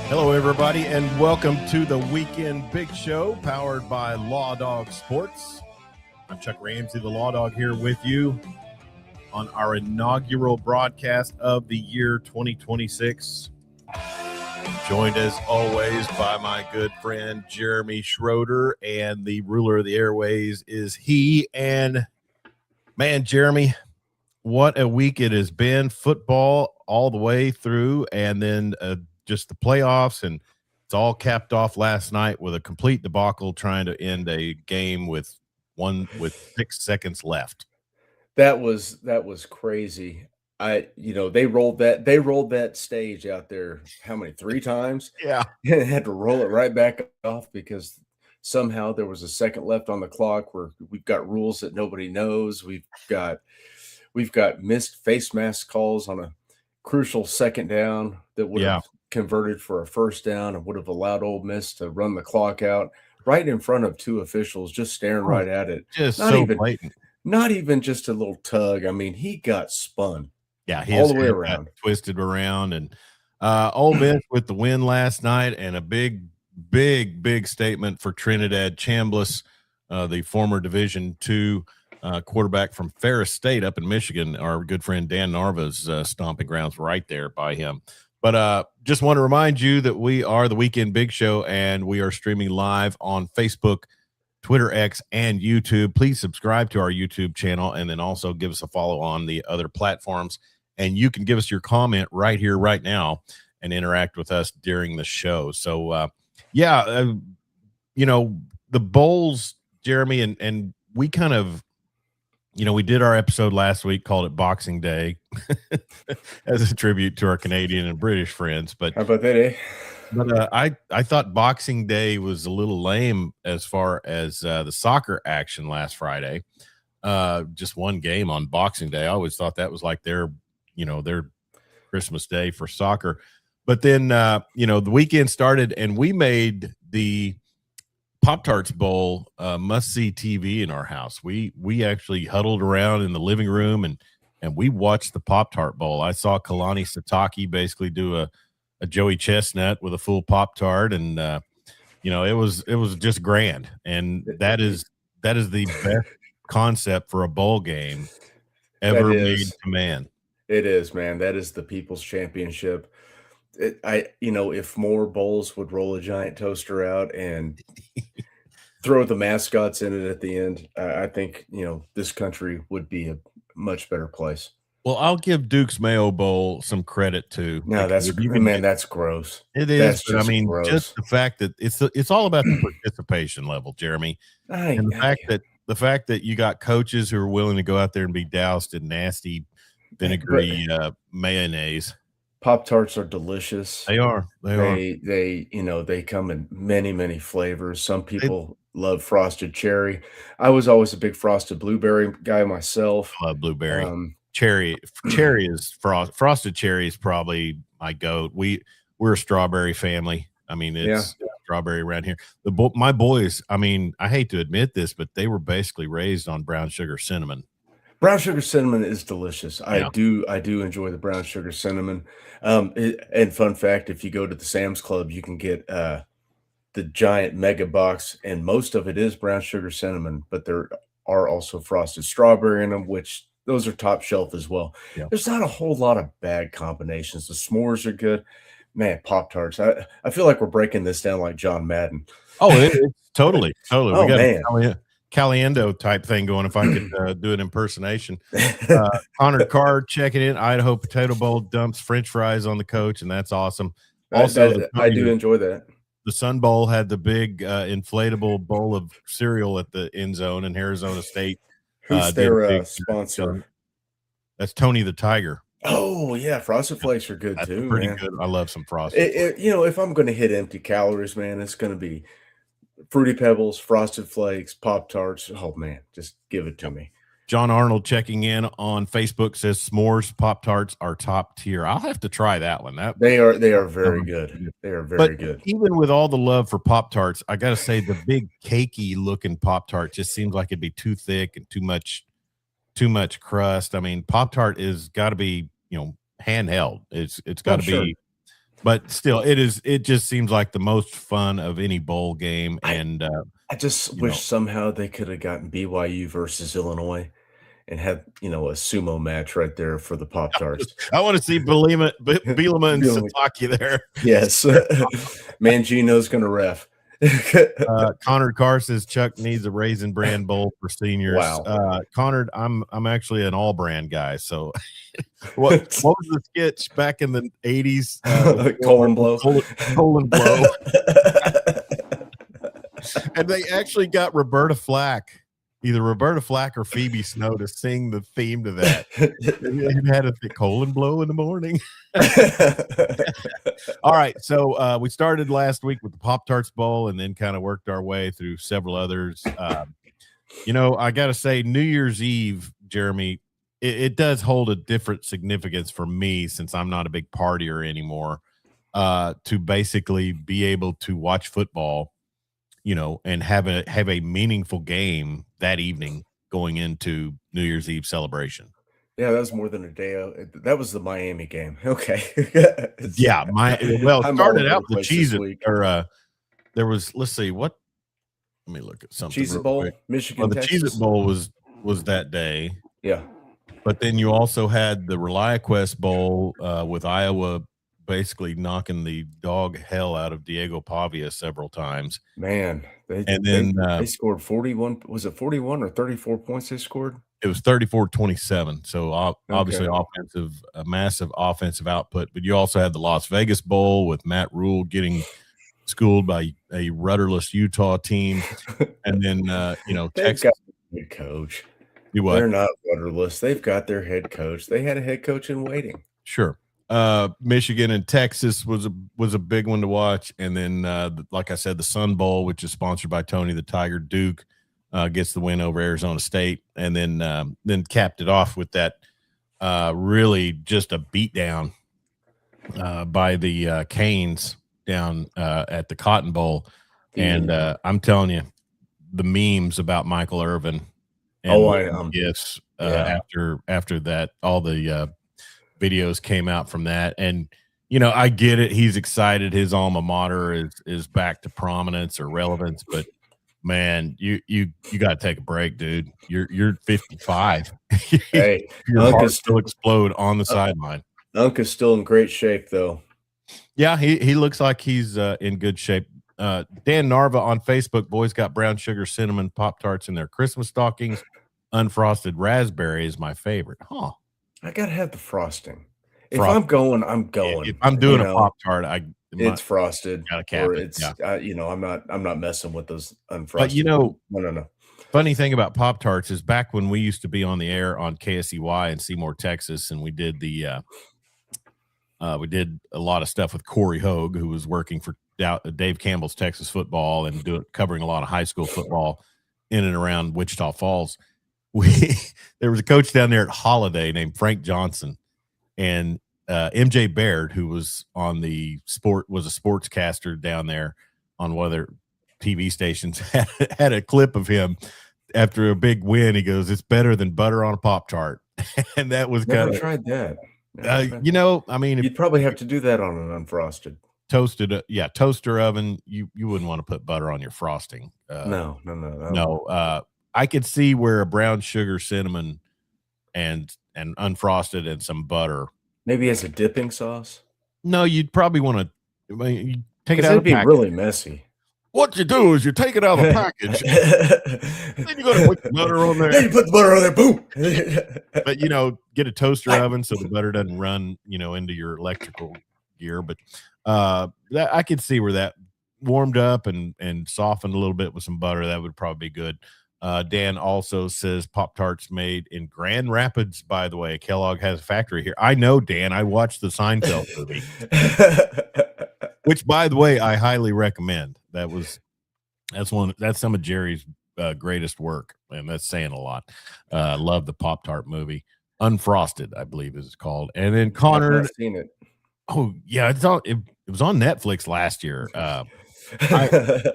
Hello, everybody, and welcome to the Weekend Big Show, powered by Law Dog Sports. I'm Chuck Ramsey, the Law Dog, here with you on our inaugural broadcast of the year 2026. Joined, as always, by my good friend Jeremy Schroeder, and the ruler of the airways is he. And, man, Jeremy, what a week it has been. Football all the way through, and then just the playoffs, and it's all capped off last night with a complete debacle trying to end a game with 6 seconds left. That was crazy. They rolled that stage out there how many 3 times? Yeah. And had to roll it right back off because somehow there was a second left on the clock where we've got rules that nobody knows. We've got missed face mask calls on a crucial second down that would have converted for a first down and would have allowed Ole Miss to run the clock out right in front of 2 officials, just staring right at it. Just not so even blatant. Not even just a little tug. I mean, he got spun. Yeah, all the way around, twisted around, and Ole Miss with the win last night, and a big statement for Trinidad Chambliss, the former Division II quarterback from Ferris State up in Michigan. Our good friend Dan Narva's stomping grounds right there by him. But just want to remind you that we are the Weekend Big Show, and we are streaming live on Facebook, Twitter, X, and YouTube. Please subscribe to our YouTube channel, and then also give us a follow on the other platforms. And you can give us your comment right here, right now, and interact with us during the show. So, the bowls, Jeremy, and we kind of, we did our episode last week, called it Boxing Day, as a tribute to our Canadian and British friends. But how about that, eh? But I thought Boxing Day was a little lame as far as the soccer action last Friday. Just one game on Boxing Day. I always thought that was like their Christmas Day for soccer. But then, the weekend started, and we made the Pop-Tarts Bowl must-see TV in our house. We actually huddled around in the living room, and we watched the Pop-Tart Bowl. I saw Kalani Sitake basically do a Joey Chestnut with a full Pop-Tart, and it was just grand. And that is the best concept for a bowl game ever made to man. It is, man. That is the People's Championship. If more bowls would roll a giant toaster out and throw the mascots in it at the end, I think this country would be a much better place. Well, I'll give Duke's Mayo Bowl some credit too. No, that's gross. It is. But gross. Just the fact that it's all about the participation level, Jeremy, and the fact that you got coaches who are willing to go out there and be doused in nasty, vinegary mayonnaise. Pop-Tarts are delicious. They are. They come in many flavors. Some people love frosted cherry. I was always a big frosted blueberry guy myself. I love blueberry. Cherry is frosted cherry is probably my goat. We're a strawberry family. I mean, it's strawberry around here. My boys, I mean, I hate to admit this, but they were basically raised on brown sugar cinnamon. Brown sugar cinnamon is delicious. I do enjoy the brown sugar cinnamon. And fun fact, if you go to the Sam's Club, you can get the giant mega box, and most of it is brown sugar cinnamon, but there are also frosted strawberry in them, which those are top shelf as well. Yeah. There's not a whole lot of bad combinations. The s'mores are good. Man, Pop-Tarts. I feel like we're breaking this down like John Madden. Oh, it's totally. Oh, we got man. Caliendo type thing going, if I could do an impersonation. Connor Card checking in. Idaho Potato Bowl dumps French fries on the coach, and that's awesome. Also, I do enjoy that. The Sun Bowl had the big inflatable bowl of cereal at the end zone, and Arizona State. Who's their sponsor? That's Tony the Tiger. Oh, yeah. Frosted Flakes are good, too. Pretty good. I love some Frosted Flakes. If I'm going to hit empty calories, man, it's going to be Fruity Pebbles, Frosted Flakes, Pop-Tarts. Oh, man, just give it to me. John Arnold checking in on Facebook says s'mores Pop-Tarts are top tier. I'll have to try that one. They are very good. They are But very good. even with all the love for Pop-Tarts, I gotta say the big cakey looking Pop-Tart just seems like it'd be too thick and too much crust. I mean, Pop-Tart is gotta be, handheld. It's gotta Sure. be, but still it just seems like the most fun of any bowl game. And I just wish somehow they could have gotten BYU versus Illinois and had, a sumo match right there for the Pop-Tarts. I want to see Bielema and Sataki there. Yes. Mangino's gonna ref. Connor Carr says Chuck needs a Raisin Bran bowl for seniors. Wow. Connor, I'm actually an all brand guy. So what was the sketch back in the 80s? Colon blow. Colon blow. And they actually got Roberta Flack, either Roberta Flack or Phoebe Snow, to sing the theme to that. It had a colon blow in the morning. All right, so we started last week with the Pop-Tarts Bowl and then kind of worked our way through several others. I got to say, New Year's Eve, Jeremy, it does hold a different significance for me since I'm not a big partier anymore, to basically be able to watch football, and have a meaningful game that evening going into New Year's Eve celebration. Yeah, that was more than a day. That was the Miami game. Okay. Yeah, it started out the Cheez-It, or there was, let's see, let me look at something. Cheez-It Bowl, quick. Michigan, the Texas. Cheez-It Bowl was that day. Yeah. But then you also had the ReliaQuest Bowl with Iowa basically knocking the dog hell out of Diego Pavia several times. Man, they scored 41. Was it 41 or 34 points they scored? It was 34-27. So obviously a massive offensive output. But you also had the Las Vegas Bowl with Matt Rule getting schooled by a rudderless Utah team. And then, Texas. Got a head coach. They're not rudderless. They've got their head coach. They had a head coach in waiting. Sure. Michigan and Texas was a big one to watch. And then, like I said, the Sun Bowl, which is sponsored by Tony the Tiger Duke, gets the win over Arizona State, and then capped it off with that really just a beatdown by the Canes down at the Cotton Bowl. And I'm telling you, the memes about Michael Irvin and gifts after that, all the videos came out from that. And I get it, he's excited his alma mater is back to prominence or relevance, but man, you got to take a break, dude. You're 55. Hey, your heart still explode on the sideline. Unc is still in great shape, though. Yeah, he looks like he's in good shape. Dan Narva on Facebook, boys got brown sugar cinnamon Pop-Tarts in their Christmas stockings. Unfrosted raspberry is my favorite. Huh. I gotta have the frosting. If I'm going, I'm going. If I'm doing a Pop-Tart, it's frosted. Gotta cap or it. It's yeah. I'm not messing with those unfrosted. But no. Funny thing about Pop-Tarts is back when we used to be on the air on KSEY in Seymour, Texas, and we did we did a lot of stuff with Corey Hogue, who was working for Dave Campbell's Texas Football and covering a lot of high school football in and around Wichita Falls. There was a coach down there at Holiday named Frank Johnson, and MJ Baird, who was was a sportscaster down there on one of their TV stations, had a clip of him after a big win. He goes, "It's better than butter on a Pop-Tart," and that was kind of tried that. I mean, you'd probably have to do that on an unfrosted toaster oven. You wouldn't want to put butter on your frosting. No. I could see where a brown sugar cinnamon and unfrosted and some butter. Maybe as a dipping sauce? No, you'd probably want to take it out of the package. It'd be really messy. What you do is you take it out of the package. Then you got to put the butter on there. Then you put the butter on there, boom. But, get a toaster oven so the butter doesn't run, into your electrical gear. But that I could see where that warmed up and softened a little bit with some butter. That would probably be good. Dan also says Pop-Tarts made in Grand Rapids, by the way. Kellogg has a factory here. I know, Dan. I watched the Seinfeld movie, which, by the way, I highly recommend. That's some of Jerry's greatest work, and that's saying a lot. Love the Pop-Tart movie. Unfrosted, I believe is called. And then I've Connor, not seen it. oh yeah, it was on Netflix last year. I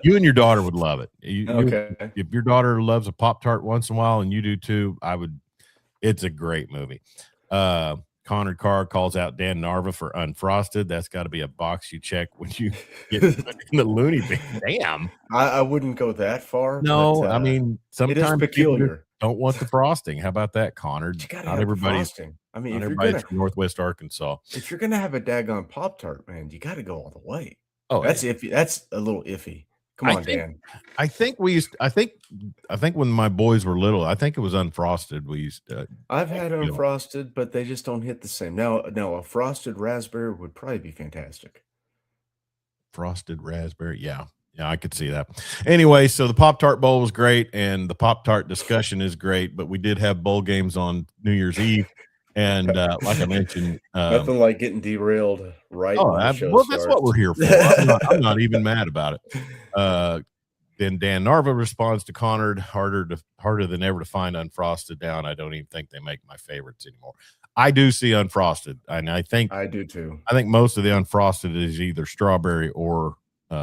you and your daughter would love it. Okay. If your daughter loves a Pop-Tart once in a while and you do too, it's a great movie. Connor Carr calls out Dan Narva for Unfrosted. That's got to be a box you check when you get put in the loony bin. Damn. I wouldn't go that far, but No, I mean, it is sometimes people just peculiar. don't want the frosting. How about that, Connor? But you gotta Not have the everybody's frosting. I mean, not everybody's from Northwest Arkansas. if you're gonna have a daggone Pop-Tart, man, you gotta go all the way. Oh, That's yeah. iffy. That's a little iffy. Come I on, think Dan. I think we used I think when my boys were little, I think it was Unfrosted we used to I've had you know, unfrosted, but they just don't hit the same. Now a frosted raspberry would probably be fantastic. frosted raspberry. Yeah. Yeah, I could see that. Anyway, so the Pop-Tart Bowl was great and the Pop-Tart discussion is great, but we did have bowl games on New Year's Eve. And like I mentioned, Nothing like getting derailed right oh, when the show well, that's what starts. we're here for. I'm not even mad about it. Then Dan Narva responds to Connor, harder than ever to find Unfrosted down. I don't even think they make my favorites anymore. I do see Unfrosted, and I think I do too. most of the Unfrosted is either strawberry or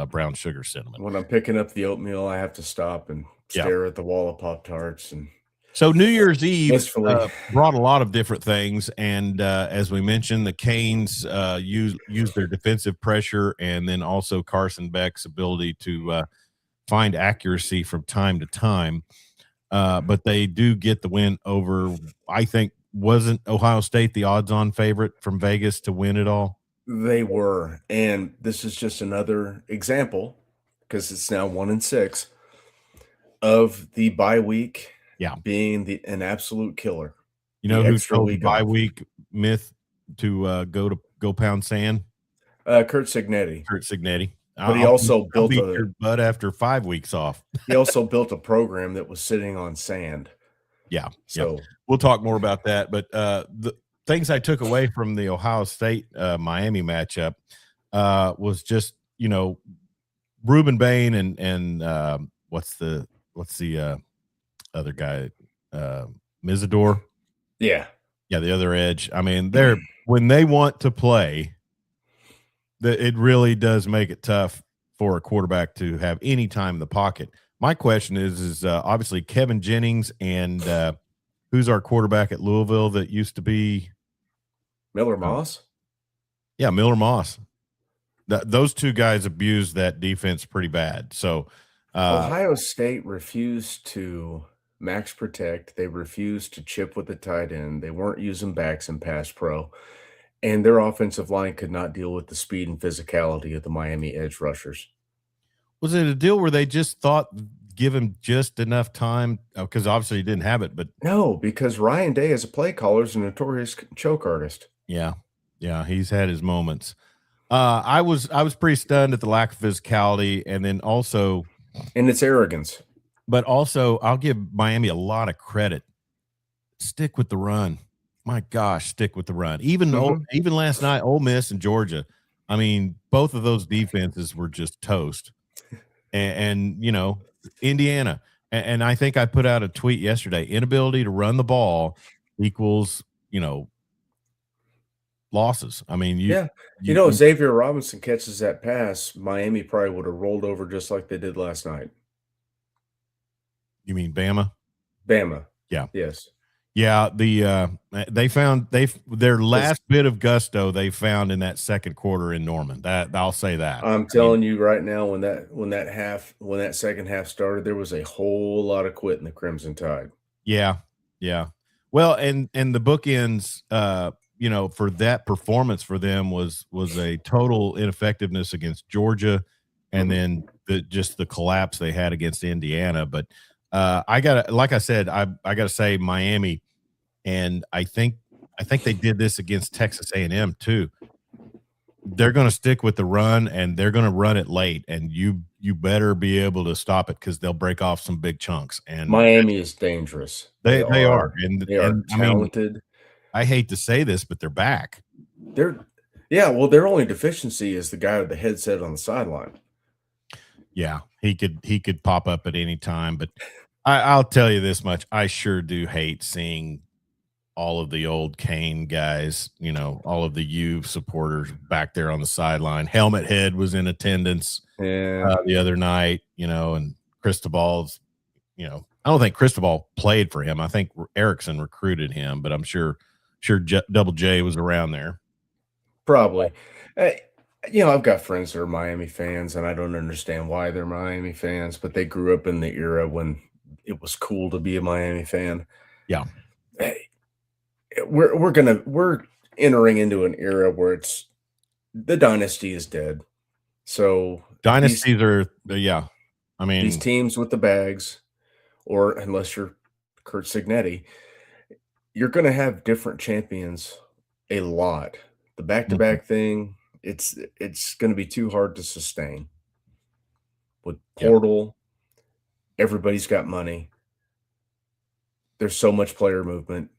brown sugar cinnamon. When I'm picking up the oatmeal, I have to stop and Yeah. stare at the wall of Pop-Tarts and So New Year's Eve wistfully. brought a lot of different things, and as we mentioned, the Canes used their defensive pressure, and then also Carson Beck's ability to find accuracy from time to time. But they do get the win over, I think, wasn't Ohio State the odds-on favorite from Vegas to win it all? They were, and this is just another example because it's now 1-6 of the bye week Yeah. being an absolute killer. You know The who extra told the week bye off. week myth to go pound sand? Kurt Signetti, Kurt Signetti. but he I'll also built beat a your butt after 5 weeks off. he also built a program that was sitting on sand. Yeah, yeah. So We'll talk more about that. But the things I took away from the Ohio State Miami matchup was just, you know, Reuben Bain and what's the other guy, Mizador. yeah, The other edge. I mean, they're when they want to play, it really does make it tough for a quarterback to have any time in the pocket. My question is obviously Kevin Jennings and who's our quarterback at Louisville that used to be Miller Moss. Yeah, Miller Moss. Those two guys abused that defense pretty bad. So Ohio State refused to max protect. They refused to chip with the tight end. They weren't using backs in pass pro. And their offensive line could not deal with the speed and physicality of the Miami edge rushers. Was it a deal where they just thought give him just enough time? Because obviously he didn't have it, but No, because Ryan Day as a play caller is a notorious choke artist. yeah, he's had his moments. I was pretty stunned at the lack of physicality, and then also And it's arrogance. But also, I'll give Miami a lot of credit. Stick with the run. My gosh, stick with the run. Even last night, Ole Miss and Georgia. I mean, both of those defenses were just toast. And you know, Indiana. And I think I put out a tweet yesterday. Inability to run the ball equals, you know, losses. I mean, if Xavier Robinson catches that pass, Miami probably would have rolled over just like they did last night. You mean Bama? Bama. Yeah. Yes. Yeah, they found their last bit of gusto they found in that second quarter in Norman. That I'll say that. I'm telling you right now, when that second half started, there was a whole lot of quit in the Crimson Tide. Yeah, yeah. Well, and the bookends, you know, for that performance for them was a total ineffectiveness against Georgia, and then just the collapse they had against Indiana. But I gotta say Miami, and I think they did this against Texas A&M too. They're going to stick with the run, and they're going to run it late, and you better be able to stop it because they'll break off some big chunks. And Miami is dangerous. They are, and they are talented. I mean, I hate to say this, but they're back. Their only deficiency is the guy with the headset on the sideline. Yeah, he could pop up at any time, but I'll tell you this much. I sure do hate seeing all of the old Kane guys, all of the U supporters back there on the sideline. Helmet Head was in attendance Yeah, the other night, and Cristobal's, I don't think Cristobal played for him. I think Erickson recruited him, but I'm sure Double J was around there. probably. Eh, I've got friends that are Miami fans, and I don't understand why they're Miami fans, but they grew up in the era when it was cool to be a Miami fan. Yeah. Hey, we're entering into an era where it's the dynasty is dead. So Dynasties are, yeah. I these mean, teams with the bags, or unless you're Kurt Signetti, you're going to have different champions a lot. The mhm, back-to-back thing, it's going to be too hard to sustain. With yeah, Portal, everybody's got money. There's so much player movement.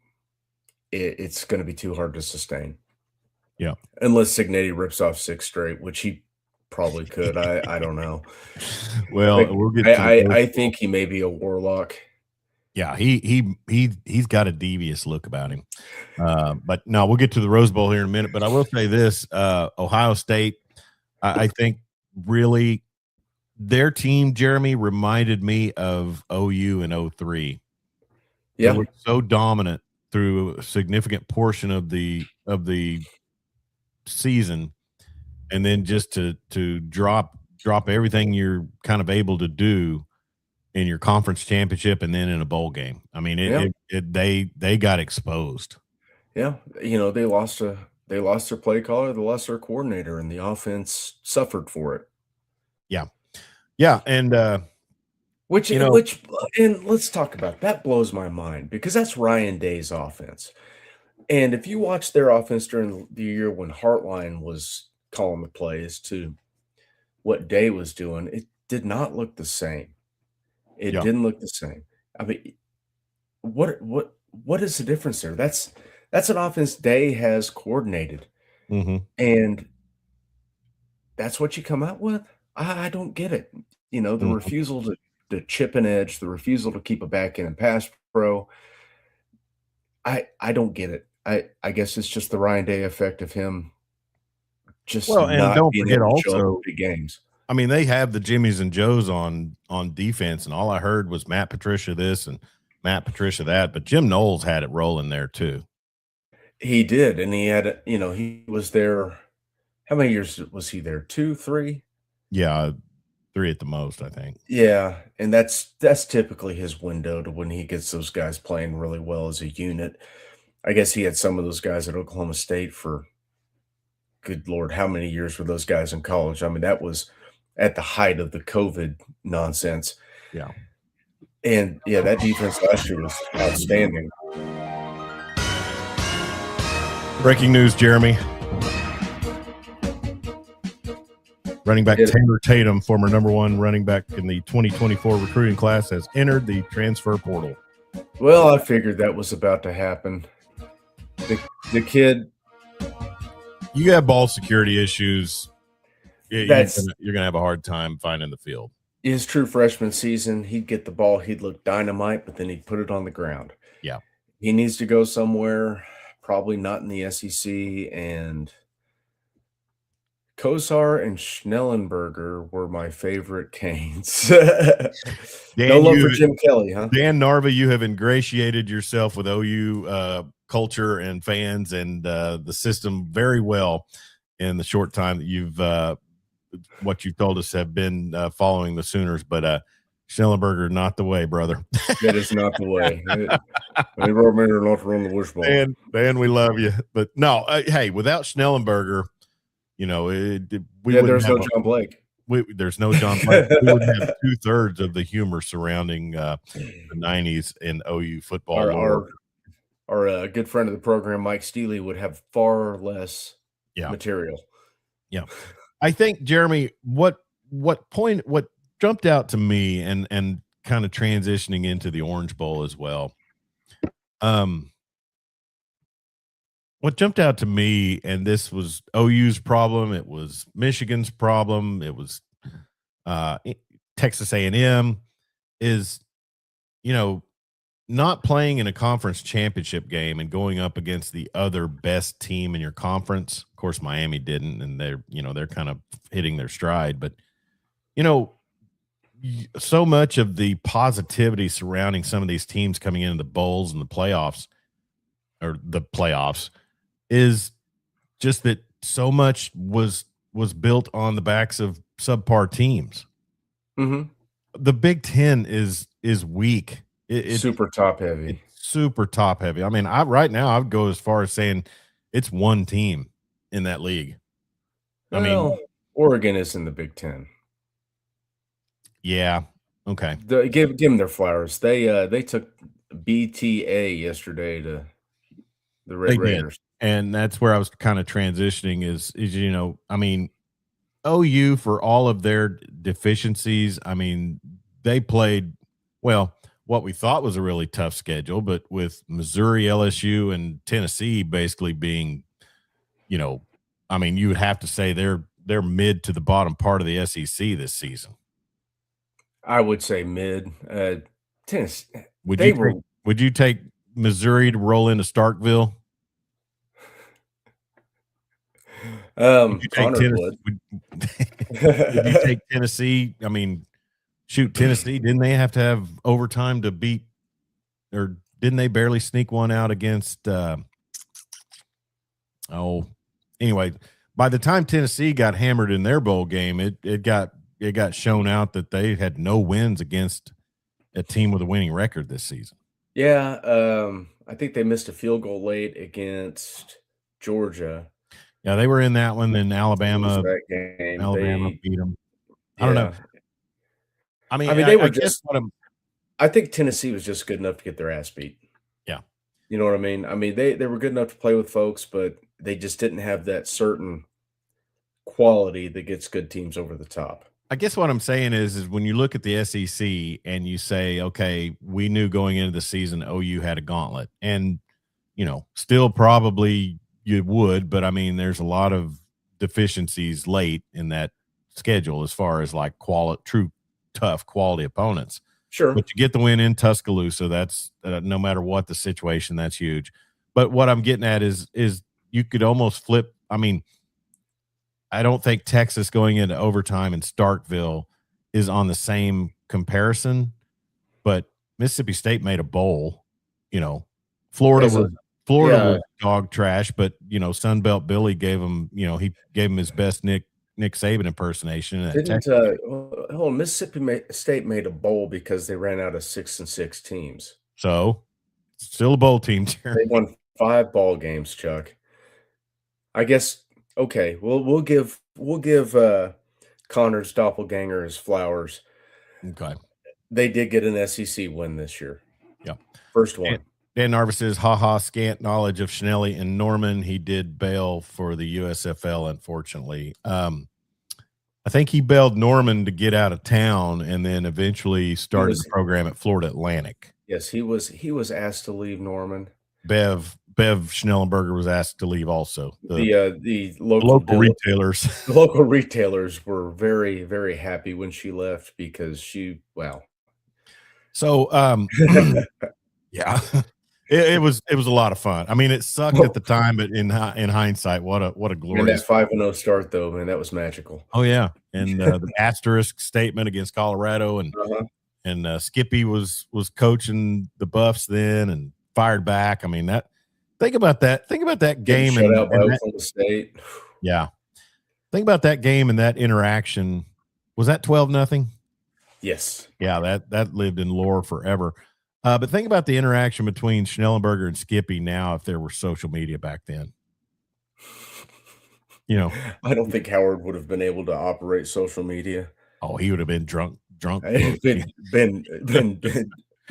It's going to be too hard to sustain. yeah. Unless Signetti rips off 6 straight, which he probably could. I don't know. Well, Like, we'll get to the I Rose think Bowl. he may be a warlock. Yeah, he's got a devious look about him. But no, we'll get to the Rose Bowl here in a minute. But I will say this: Ohio State, I think, really their team, Jeremy, reminded me of OU in 03. They Yeah, looked so dominant through a significant portion of the season, and then just to drop everything you're kind of able to do in your conference championship and then in a bowl game. I mean, yeah, they got exposed. yeah. They lost their play caller, they lost their coordinator, and the offense suffered for it. Yeah. Yeah, and, Which you know which and let's talk about that blows my mind because that's Ryan Day's offense. And if you watch their offense during the year when Hartline was calling the plays to what Day was doing, it did not look the same. It yeah, didn't look the same. I mean, what is the difference there? That's an offense Day has coordinated, mhm, and that's what you come out with? I don't get it. The mhm. refusal to chip an edge, the refusal to keep a back end and pass pro. I don't get it. I guess it's just the Ryan Day effect of him just Well, and not don't being forget able to show up in also, big games. I mean, they have the Jimmies and Joes on defense, and all I heard was Matt Patricia this and Matt Patricia that, but Jim Knowles had it rolling there too. He did, and he had, he was there. How many years was he there? 2, 3? Yeah, 3 at the most, I think. Yeah, and that's typically his window to when he gets those guys playing really well as a unit. I guess he had some of those guys at Oklahoma State for good lord, how many years were those guys in college? I mean, that was at the height of the COVID nonsense. Yeah. And yeah, that defense last year was outstanding. Breaking news, Jeremy. Running back It, Taylor Tatum, former number 1 running back in the 2024 recruiting class, has entered the transfer portal. well, I figured that was about to happen. The kid, You have ball security issues. You're that's gonna, you're gonna have a hard time finding the field. his true freshman season. He'd get the ball, he'd look dynamite, but then he'd put it on the ground. Yeah. He needs to go somewhere, probably not in the SEC. And Kosar and Schnellenberger were my favorite Canes. No Dan, love for Jim Kelly, huh? Dan Narva, you have ingratiated yourself with OU culture and fans and the system very well in the short time that you've what you've told us have been following the Sooners. But Schnellenberger, not the way, brother. That is not the way. They wrote me not to run the wishbone. Dan, we love you, but no. Hey, without Schnellenberger, we Yeah, wouldn't there's have no John Blake. there's no John Blake. We would have 2/3 of the humor surrounding the '90s in OU football Our lore. good friend of the program, Mike Steely, would have far less Yeah, material. yeah. I think Jeremy, what jumped out to me, and kind of transitioning into the Orange Bowl as well. What jumped out to me, and this was OU's problem, it was Michigan's problem, it was uh, Texas A&M, is you know, not playing in a conference championship game and going up against the other best team in your conference. Of course, Miami didn't, and they're kind of hitting their stride. But you know, so much of the positivity surrounding some of these teams coming into the bowls and the playoffs is just that so much was built on the backs of subpar teams. Mm-hmm. The Big Ten is weak. Super top heavy. It's super top heavy. I mean, right now I would go as far as saying it's one team in that league. I mean, Oregon is in the Big Ten. yeah, okay. Give them their flowers. They took BTA yesterday to the They Red did, Raiders. and that's where I was kind of transitioning. Is I mean, OU for all of their deficiencies. I mean, they played well. What we thought was a really tough schedule, but with Missouri, LSU, and Tennessee basically being, I mean, you would have to say they're mid to the bottom part of the SEC this season. I would say mid. Tennessee. Would you take Missouri to roll into Starkville? Connor would. Would you take Tennessee? I mean, shoot, Tennessee, didn't they have to have overtime to beat, or didn't they barely sneak one out against anyway, by the time Tennessee got hammered in their bowl game, it got shown out that they had no wins against a team with a winning record this season. Yeah, I think they missed a field goal late against Georgia. Yeah, they were in that one. Then Alabama beat them. I don't know. I mean, they were I think Tennessee was just good enough to get their ass beat. Yeah. You know what I mean? I mean, they were good enough to play with folks, but they just didn't have that certain quality that gets good teams over the top. I guess what I'm saying is when you look at the SEC and you say, okay, we knew going into the season OU had a gauntlet, and still probably you would, but I mean, there's a lot of deficiencies late in that schedule as far as like true tough quality opponents. Sure. But you get the win in Tuscaloosa. That's no matter what the situation, that's huge. But what I'm getting at is you could almost flip. I mean, I don't think Texas going into overtime in Starkville is on the same comparison, but Mississippi State made a bowl. Florida was dog trash, but Sunbelt Billy gave him, he gave him his best Nick Saban impersonation. Mississippi State made a bowl because they ran out of 6-6 teams. So still a bowl team. They won 5 ball games, Chuck. I guess. Okay, we'll give Connor's doppelganger his flowers. Okay, they did get an SEC win this year. Yeah, first one. Dan Narvis says, scant knowledge of Schnelly and Norman. He did bail for the USFL, unfortunately. I think he bailed Norman to get out of town and then eventually started the program at Florida Atlantic. Yes, he was asked to leave Norman. Bev Schnellenberger was asked to leave also. The local retailers. The local retailers were very, very happy when she left because So yeah. It was a lot of fun. I mean, it sucked at the time, but in hindsight, what a glorious. And that 5-0 start though, man, that was magical. Oh yeah, and the asterisk statement against Colorado, and Skippy was coaching the Buffs then and fired back. I mean, think about that game shut out by Oklahoma State. Yeah, think about that game and that interaction. Was that 12-0? Yes. Yeah, that lived in lore forever. But think about the interaction between Schnellenberger and Skippy now if there were social media back then. I don't think Howard would have been able to operate social media. Oh, he would have been drunk. been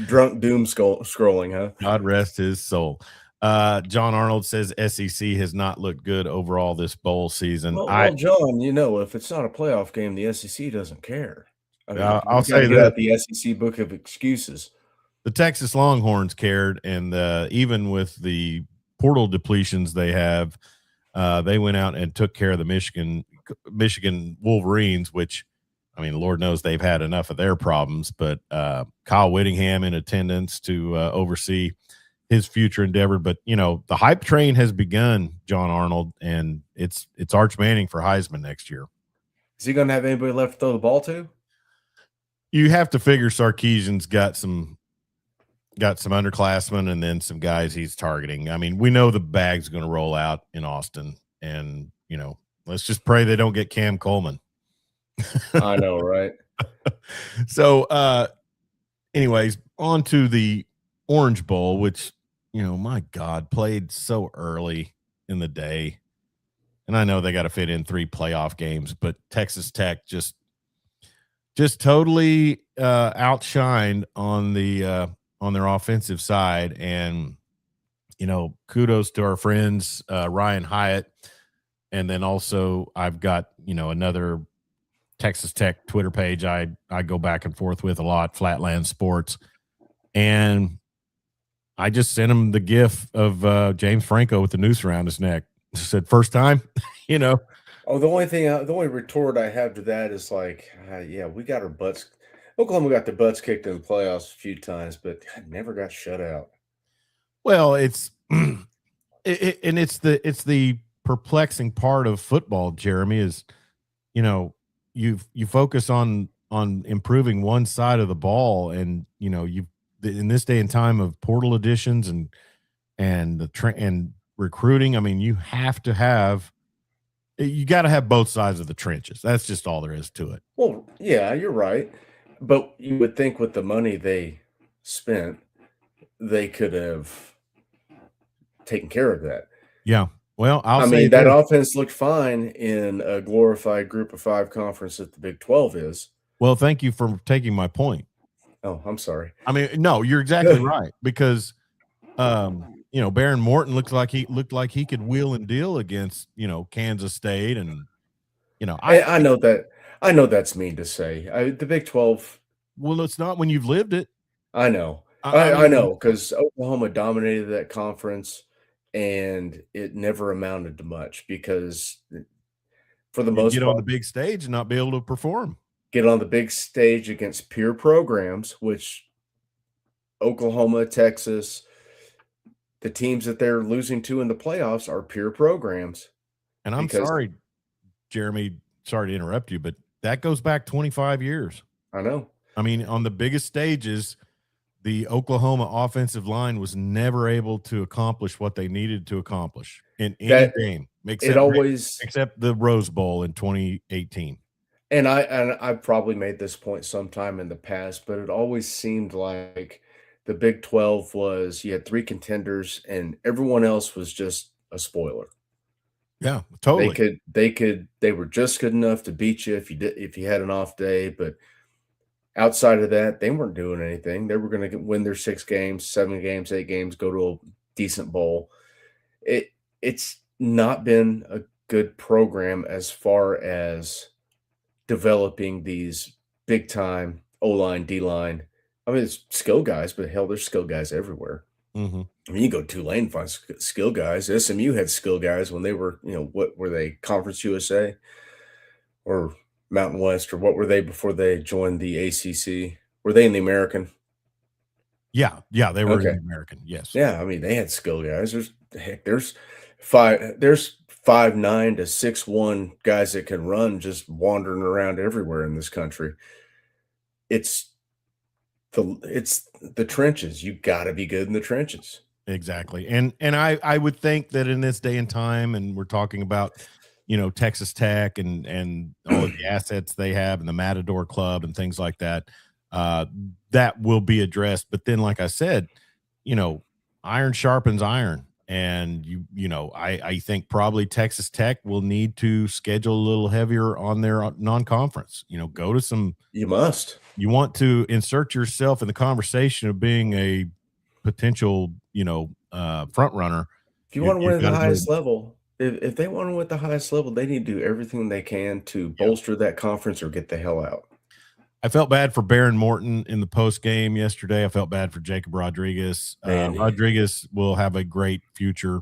drunk doom scrolling, huh? God rest his soul. John Arnold says SEC has not looked good overall this bowl season. Well, John, if it's not a playoff game, the SEC doesn't care. I mean, I'll say that the SEC book of excuses. The Texas Longhorns cared, and even with the portal depletions they have, they went out and took care of the Michigan Wolverines, which I mean, Lord knows they've had enough of their problems, but Kyle Whittingham in attendance to oversee his future endeavor. But the hype train has begun, John Arnold, and it's Arch Manning for Heisman next year. Is he going to have anybody left to throw the ball to? You have to figure Sarkisian's got some underclassmen and then some guys he's targeting. I mean, we know the bag's going to roll out in Austin, and let's just pray they don't get Cam Coleman. I know, right? So, anyways, on to the Orange Bowl, which my God, played so early in the day, and I know they got to fit in 3 playoff games, but Texas Tech just totally outshined on their offensive side. And kudos to our friends Ryan Hyatt, and then also I've got another Texas Tech Twitter page I go back and forth with a lot, Flatland Sports, and I just sent him the gif of James Franco with the noose around his neck. Said first time. Oh, the only retort I have to that is like, yeah, we got our butts. Oklahoma got their butts kicked in the playoffs a few times, but never got shut out. Well, it's and it's the perplexing part of football, Jeremy, is you focus on improving one side of the ball, and you in this day and time of portal additions and and recruiting. I mean, you got to have both sides of the trenches. That's just all there is to it. Well, yeah, you're right. But you would think with the money they spent, they could have taken care of that. Yeah. Well, I mean, that offense looked fine in a glorified Group of 5 conference that the Big 12 is. Well, thank you for taking my point. Oh, I'm sorry. I mean, no, you're exactly right, because Baron Morton looked like he could wheel and deal against Kansas State, and I know that. I know that's mean to say. The Big 12. Well, it's not when you've lived it. I know. I know, because Oklahoma dominated that conference, and it never amounted to much because, for the most part, on the big stage and not be able to perform. Get on the big stage against peer programs, which Oklahoma, Texas, the teams that they're losing to in the playoffs are peer programs. And I'm sorry, Jeremy, sorry to interrupt you, but that goes back 25 years. I know. I mean, on the biggest stages, the Oklahoma offensive line was never able to accomplish what they needed to accomplish in any game, except the Rose Bowl in 2018. And I've probably made this point sometime in the past, but it always seemed like the Big 12 was, you had 3 contenders and everyone else was just a spoiler. Yeah, totally. They were just good enough to beat you if you had an off day, but outside of that, they weren't doing anything. They were going to win their 6 games, 7 games, 8 games, go to a decent bowl. It's not been a good program as far as developing these big time O-line, D-line. I mean, it's skill guys, but hell, there's skill guys everywhere. Mm-hmm. I mean, you go to Tulane, find skill guys. SMU had skill guys when they were, what were they, Conference USA or Mountain West, or what were they before they joined the ACC? Were they in the American? Yeah, they were in the American. Yes. Yeah, I mean, they had skill guys. There's 5'9" to 6'1" guys that can run, just wandering around everywhere in this country. It's the trenches. You got to be good in the trenches. Exactly. And I would think that in this day and time, and we're talking about, Texas Tech and all of the assets they have and the Matador Club and things like that, that will be addressed. But then, like I said, iron sharpens iron. And I think probably Texas Tech will need to schedule a little heavier on their non-conference. Go to some. You must. You want to insert yourself in the conversation of being a potential, front runner. If you want to win at the highest level, if they want to win at the highest level, they need to do everything they can to bolster that conference or get the hell out. I felt bad for Baron Morton in the post game yesterday. I felt bad for Jacob Rodriguez. Rodriguez will have a great future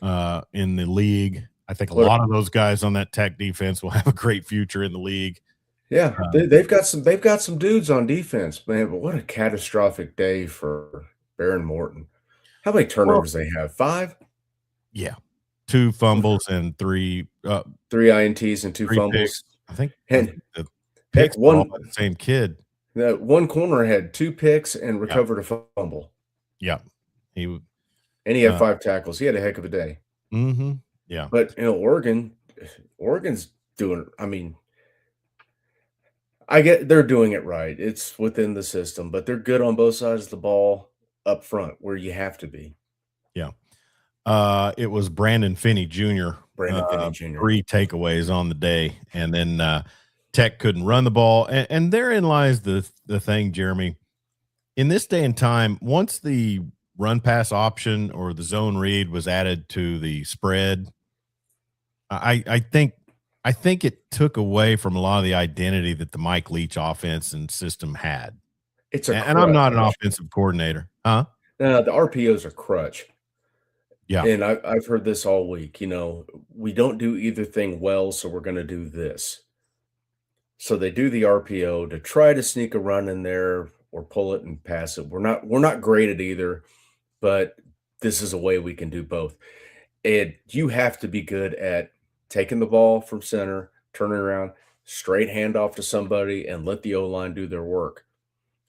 in the league. I think a lot of those guys on that Tech defense will have a great future in the league. Yeah, they've got some dudes on defense, man, but what a catastrophic day for Baron Morton. How many Well, turnovers they have? 5? yeah, 2 fumbles and 3 INTs and 2 3 picks. fumbles. I And think the heck, picks were all by the same kid. one corner had 2 picks and Yeah, recovered a fumble, yeah. He w and he had uh, 5 tackles. He had a heck of a day. mhm, yeah. But, Oregon's doing I mean, I get they're doing it right. It's within the system, but they're good on both sides of the ball up front where you have to be. Yeah. It was Brandon Finney Jr., Brandon Finney Jr. 3 takeaways on the day, and then, Tech couldn't run the ball, and therein lies the thing, Jeremy. In this day and time, once the run pass option or the zone read was added to the spread, I think it took away from a lot of the identity that the Mike Leach offense and system had. It's a And I'm not an crutch. offensive coordinator. Huh? The RPO's a crutch, Yeah. and I've heard this all week, we don't do either thing well, so we're gonna do this. So they do the RPO to try to sneak a run in there or pull it and pass it. We're not great at either, but this is a way we can do both. And you have to be good at taking the ball from center, turning around, straight handoff to somebody, and let the O-line do their work.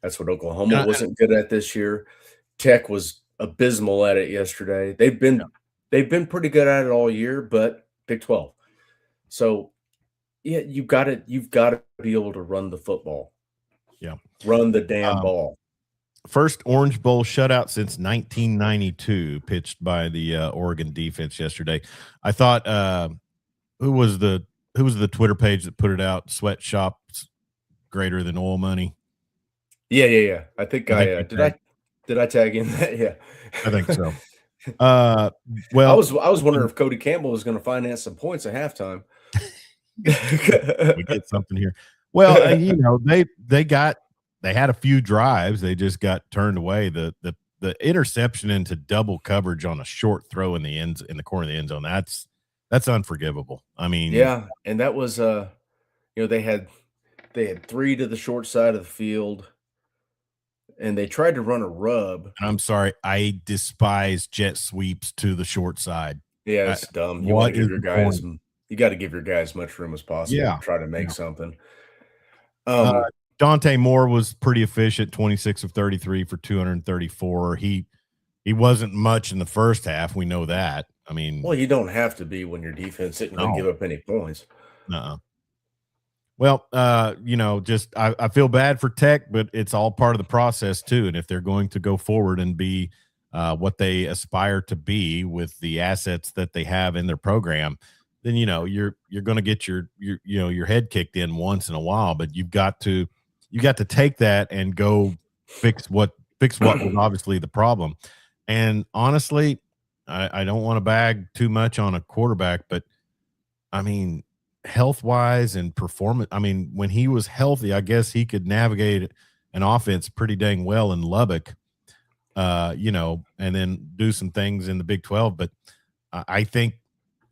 That's what Oklahoma And wasn't good at this year. Tech was abysmal at it yesterday. They've been pretty good at it all year, but Big 12. So yeah, you've got to be able to run the football. yeah. Run the damn Um, ball. First Orange Bowl shutout since 1992, pitched by the Oregon defense yesterday. I thought, who was the Twitter page that put it out? Sweatshops greater than oil money. Yeah, yeah, yeah. I think I think I you did. tagged. I tag in that? Yeah. I think so. I Well, was wondering if Cody Campbell was going to finance some points at halftime. we get something here. Well, they had a few drives. They just got turned away. The interception into double coverage on a short throw in the corner of the end zone. That's unforgivable. I mean, Yeah, and that was they had 3 to the short side of the field, and they tried to run a rub. and I'm sorry, I despise jet sweeps to the short side. Yeah, I, it's dumb. You wanna what give is your the guys point? you gotta give your guys as much room as possible Yeah, to try to yeah. make something. Uh, Um, Dante Moore was pretty efficient, 26 of 33 for 234. He wasn't much in the first half. We know that. I mean, well, you don't have to be when your defense isn't gonna give no, up any points. uh well, just I feel bad for Tech, but it's all part of the process too. And if they're going to go forward and be what they aspire to be with the assets that they have in their program, then you're going to get your head kicked in once in a while. But you got to take that and go fix what was obviously the problem. And honestly, I don't want to bag too much on a quarterback, but I mean, health wise and performance. I mean, when he was healthy, I guess he could navigate an offense pretty dang well in Lubbock, and then do some things in the Big 12. But I think,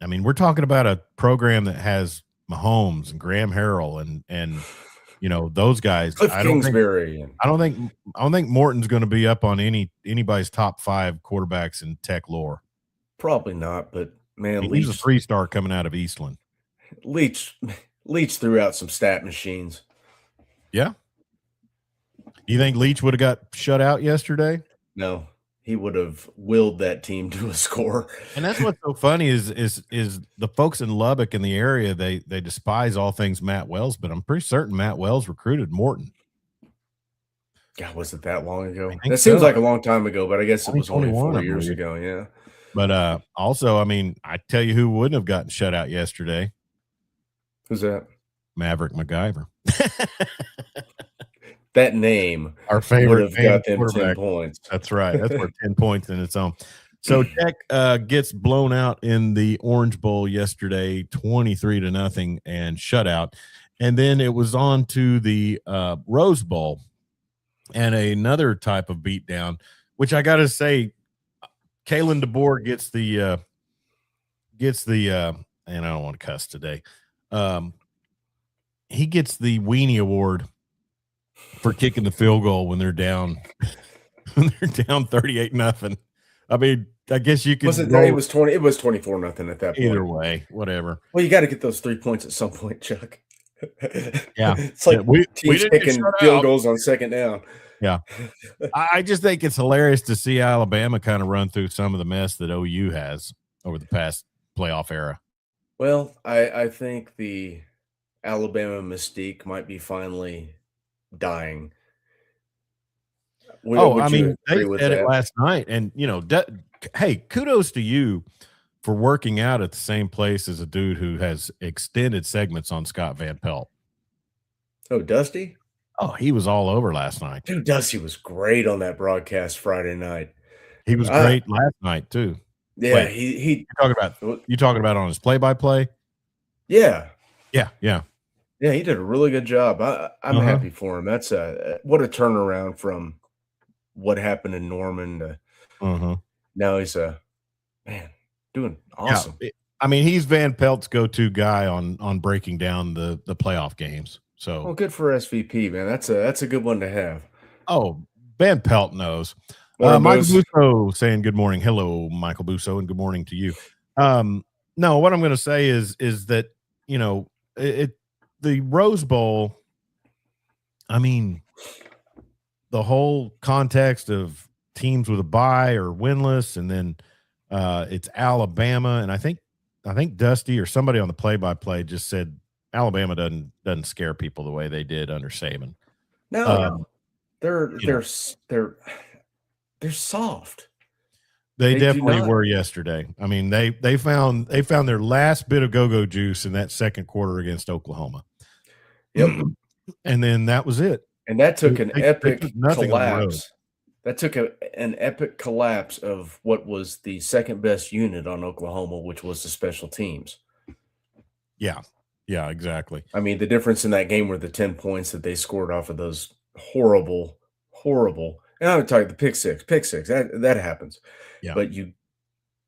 I mean, we're talking about a program that has Mahomes and Graham Harrell and those guys. Cliff Kingsbury and I don't think Morton's going to be up on anybody's top 5 quarterbacks in Tech lore. probably not, but man, He's a 3-star coming out of Eastland. Leach Leach threw out some stat machines. Yeah. You think Leach would have got shut out yesterday? No, he would have willed that team to a score. And that's what's so funny is the folks in Lubbock in the area, they despise all things Matt Wells, but I'm pretty certain Matt Wells recruited Morton. God, was it that long I ago? think That seems so. like a long time ago, but I guess it was only 2021, 4 I years believe. ago, yeah. But also, I mean, I tell you who wouldn't have gotten shut out yesterday. Who's that? Maverick MacGyver. That name Our would favorite have name got them 10 quarterback. points. That's right. That's worth 10 points in its own. So Tech gets blown out in the Orange Bowl yesterday, 23-0 and shutout. And then it was on to the Rose Bowl and another type of beatdown, which I got to say, Kalen DeBoer gets the and I don't want to cuss today. he gets the weenie award for kicking the field goal when they're down when they're down 38-0. I mean, I guess you Was could it there? roll It was 24-0 at that either point. way, whatever. Well, you gotta get those 3 points at some point, Chuck. Yeah. It's Yeah, like we teams didn't get kicking shut field out. goals on second down. Yeah. I just think it's hilarious to see Alabama kind of run through some of the mess that OU has over the past playoff era. Well, I think the Alabama mystique might be finally dying. Oh, I Would you mean, they agree with said it that? last night, and hey, kudos to you for working out at the same place as a dude who has extended segments on Scott Van Pelt. Oh, Dusty? Oh, he was all over last night. Dude, Dusty was great on that broadcast Friday night. He was I great last night too. Yeah, Wait, he you talking about on his play-by-play? yeah. Yeah, yeah. Yeah, he did a really good job. I'm Uh-huh. happy for him. That's what a turnaround from what happened in Norman to Uh-huh. now he's man, doing Yeah. awesome. I mean, he's Van Pelt's go-to guy on breaking down the playoff games. So, Well, good for SVP, man. That's a good one to have. oh, Van Pelt knows. Morning, Michael Booze. Busso saying good morning. Hello, Michael Busso, and good morning to you. No, what I'm going to say is that, you know, the Rose Bowl, I mean, the whole context of teams with a bye or winless, and then it's Alabama, and I think Dusty or somebody on the play-by-play just said Alabama doesn't scare people the way they did under Saban. No, Um, they're you know, they're soft. they They do definitely not. were yesterday. I mean, they found their last bit of go-go juice in that second quarter against Oklahoma. Yep. And then that was it. And that took an They took epic nothing on the road. collapse. That took an epic collapse of what was the second best unit on Oklahoma, which was the special teams. Yeah. Yeah, exactly. I mean, the difference in that game were the 10 points that they scored off of those horrible, horrible. And I'm talking the pick six, that happens. Yeah. But you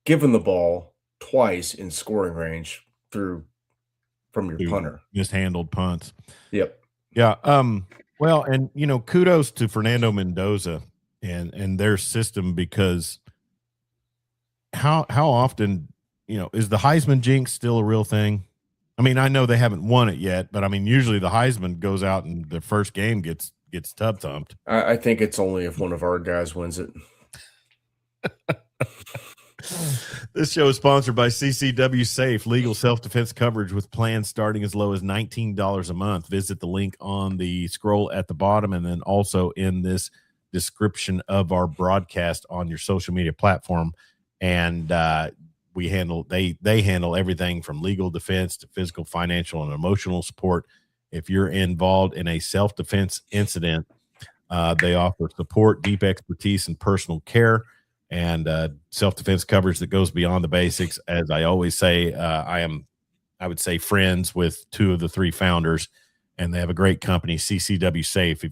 give them the ball twice in scoring range from your punter. Mishandled punts. Yep. Yeah. Well, and kudos to Fernando Mendoza and their system, because how often, is the Heisman jinx still a real thing? I mean, I know they haven't won it yet, but I mean, usually the Heisman goes out and the first game gets tub thumped. I think it's only if one of our guys wins it. This show is sponsored by CCW Safe, legal self-defense coverage with plans starting as low as $19 a month. Visit the link on the scroll at the bottom, and then also in this description of our broadcast on your social media platform. And they handle everything from legal defense to physical, financial, and emotional support. If you're involved in a self-defense incident, they offer support, deep expertise, and personal care, and self-defense coverage that goes beyond the basics. As I always say, I would say friends with two of the three founders, and they have a great company, CCW Safe.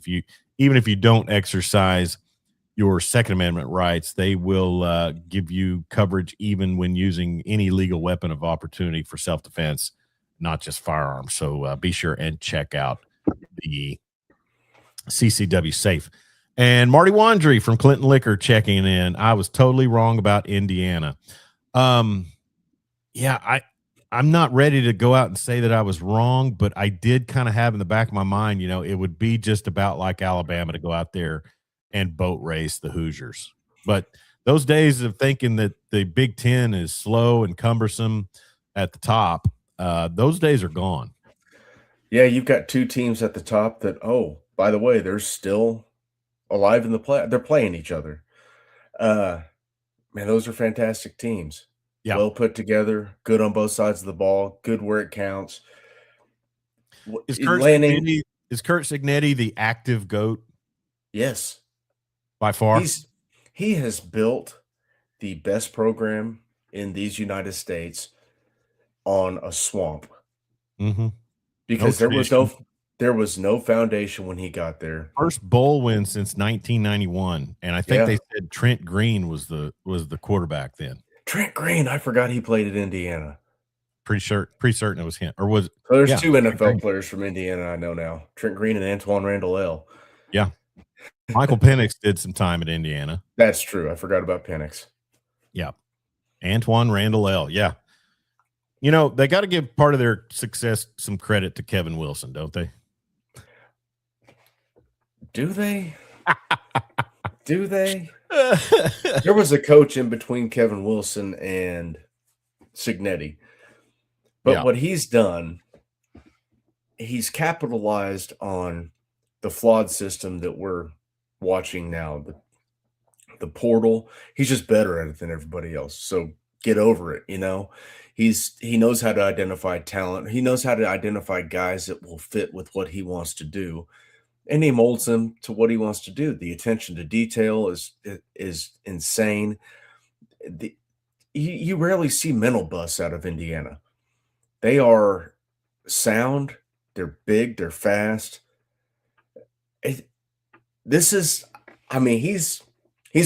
Even if you don't exercise your Second Amendment rights, they will give you coverage even when using any legal weapon of opportunity for self-defense, not just firearms. So be sure and check out the CCW Safe. And Marty Wandry from Clinton Liquor checking in. I was totally wrong about Indiana. Yeah, I'm not ready to go out and say that I was wrong, but I did kind of have in the back of my mind, it would be just about like Alabama to go out there and boat race the Hoosiers. But those days of thinking that the Big Ten is slow and cumbersome at the top, those days are gone. Yeah, you've got two teams at the top that, oh, by the way, they're still alive in the play. They're playing each other. Man, those are fantastic teams. Yeah. Well put together, good on both sides of the ball, good where it counts. Is Kurt Cignetti the active GOAT? Yes. By far. He has built the best program in these United States on a swamp. Mm-hmm. Because there was no foundation when he got there. First bowl win since 1991, and I think they said Trent Green was the quarterback then. Trent Green, I forgot he played at Indiana. pretty certain it was him, or was So there's yeah, 2 Trent NFL Green. players from Indiana I know now, Trent Green and Antoine Randall. Yeah, Michael Penix did some time at Indiana. That's true. I forgot about Penix. Yeah, Antoine Randall. Yeah, you know they got to give part of their success some credit to Kevin Wilson, don't they? Do they? Do they? There was a coach in between Kevin Wilson and Cignetti. But what he's done, he's capitalized on the flawed system that we're watching now, the portal. He's just better at it than everybody else. So get over it, He knows how to identify talent. He knows how to identify guys that will fit with what he wants to do. And he molds them to what he wants to do. The attention to detail is insane. You rarely see mental busts out of Indiana. They are sound. They're big. They're fast. He's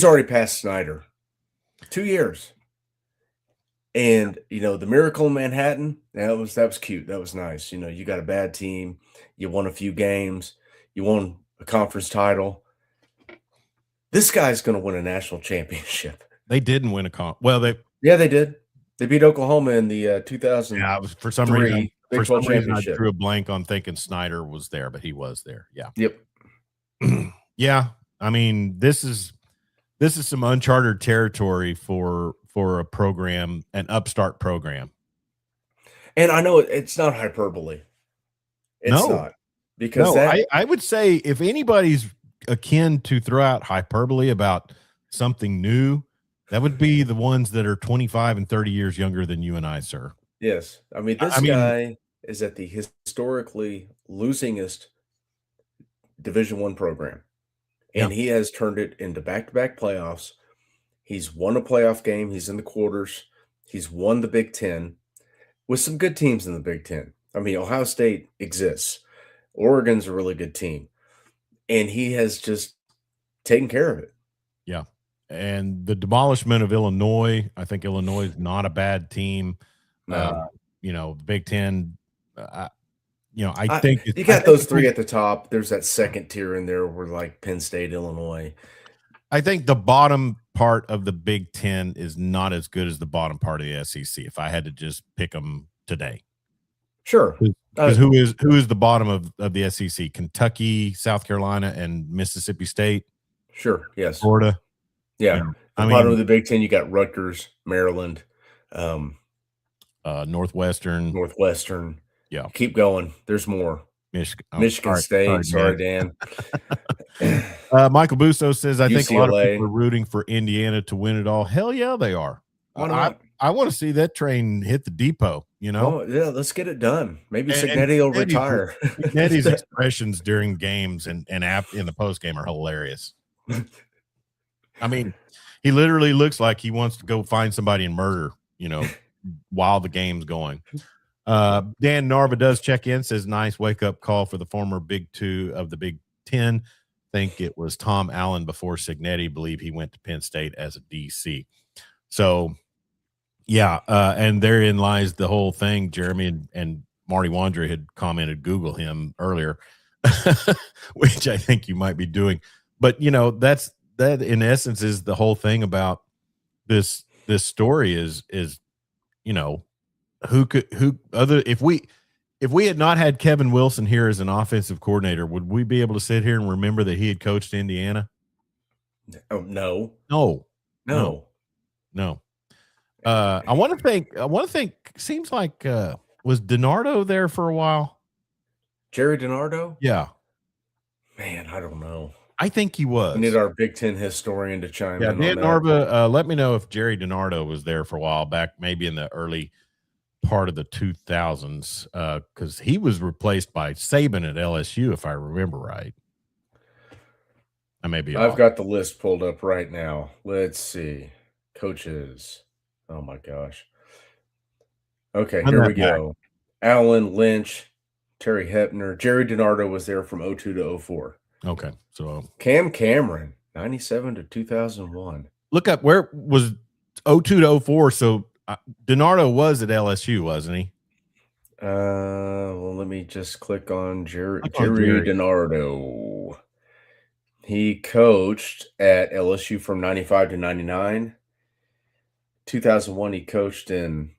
already passed Snyder. 2 years. And the Miracle in Manhattan, that was cute. That was nice. You got a bad team. You won a few games. You won a conference title. This guy's going to win a national championship. They didn't win a yeah, they did. They beat Oklahoma in the 2000. Yeah, for some reason I drew a blank on thinking Snyder was there, but he was there. Yeah. Yep. Yeah. I mean, this is some uncharted territory for a program, an upstart program. And I know it's not hyperbole. It's not. Because I would say if anybody's akin to throw out hyperbole about something new, that would be the ones that are 25 and 30 years younger than you and I, sir. Yes. I mean, this guy is at the historically losingest Division I program. And he has turned it into back-to-back playoffs. He's won a playoff game. He's in the quarters. He's won the Big Ten with some good teams in the Big Ten. I mean, Ohio State exists. Oregon's a really good team. And he has just taken care of it. Yeah. And the demolishment of Illinois, I think Illinois is not a bad team. No. The Big Ten, I think you got those three at the top. There's that second tier in there where like Penn State, Illinois. I think the bottom part of the Big Ten is not as good as the bottom part of the SEC. If I had to just pick them today, sure. Because who is the bottom of the SEC? Kentucky, South Carolina, and Mississippi State. Sure. Yes. Florida. Yeah. Bottom of the Big Ten, you got Rutgers, Maryland, Northwestern. Yeah. Keep going. There's more. Michigan State. Sorry, Dan. Michael Busso says, I think a lot of people are rooting for Indiana to win it all. Hell yeah, they are. I want to see that train hit the depot, Oh, yeah, let's get it done. Maybe Cignetti will retire. Cignetti's expressions during games and in the post game are hilarious. I mean, he literally looks like he wants to go find somebody and murder, while the game's going. Dan Narva does check in, says nice wake-up call for the former Big Two of the Big Ten. Think it was Tom Allen before Cignetti. Believe he went to Penn State as a DC. So, yeah, and therein lies the whole thing. Jeremy and Marty Wandra had commented, Google him earlier, which I think you might be doing. But, that in essence is the whole thing about this story is if we had not had Kevin Wilson here as an offensive coordinator, would we be able to sit here and remember that he had coached Indiana? Oh, no. I want to think seems like was DiNardo there for a while? Jerry DiNardo? Yeah. Man, I don't know. I think he was. We need our Big Ten historian to chime in. Dan Narva, let me know if Jerry DiNardo was there for a while back, maybe in the early part of the 2000s, because he was replaced by Saban at LSU, if I remember right. I may be I've got the list pulled up right now. Let's see. Coaches. Oh, my gosh. Okay, here we go. Allen, Lynch, Terry Hepner. Jerry DiNardo was there from 02 to 04. Okay, so Cam Cameron, 97 to 2001. Look up where was 02 to 04. So DiNardo was at LSU, wasn't he? Well, let me just click on Click on Jerry Jerry. DiNardo. He coached at LSU from 95 to 99. 2001, he coached in,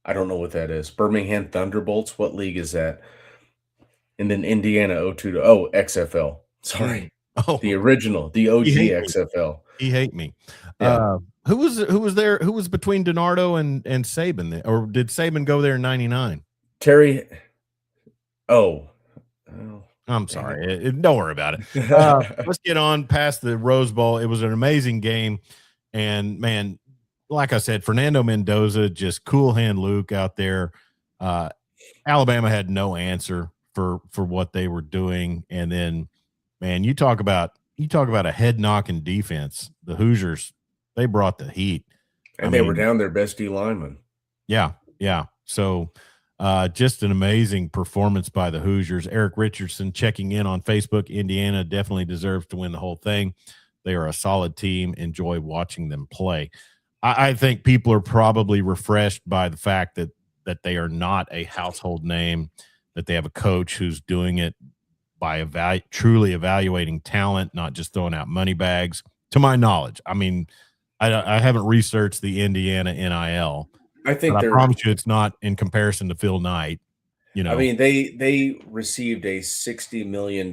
I don't know what that is. Birmingham Thunderbolts. What league is that? And then Indiana 02 to XFL. Mm. Sorry. The Oh, original, the he OG hate me. XFL. He hate me. Yeah. Who was there? Who was between DiNardo and Saban? Or did Saban go there in '99? Terry. Oh. Oh, I'm dang sorry. Don't worry about it. it. Let's get on past the Rose Bowl. It was an amazing game, and man, like I said, Fernando Mendoza, just cool hand Luke out there. Uh, Alabama had no answer for what they were doing, and then, man, you talk about a head knocking defense. The Hoosiers, they brought the heat. I And they were mean, down their best D lineman. yeah, yeah. So, just an amazing performance by the Hoosiers. Eric Richardson checking in on Facebook. Indiana definitely deserves to win the whole thing. They are a solid team. Enjoy watching them play. I think people are probably refreshed by the fact that they are not a household name, that they have a coach who's doing it by truly evaluating talent, not just throwing out money bags. To my knowledge, I mean, I haven't researched the Indiana NIL, I but think I they're promise you it's not in comparison to Phil Knight, you I know? mean, they received a $60 million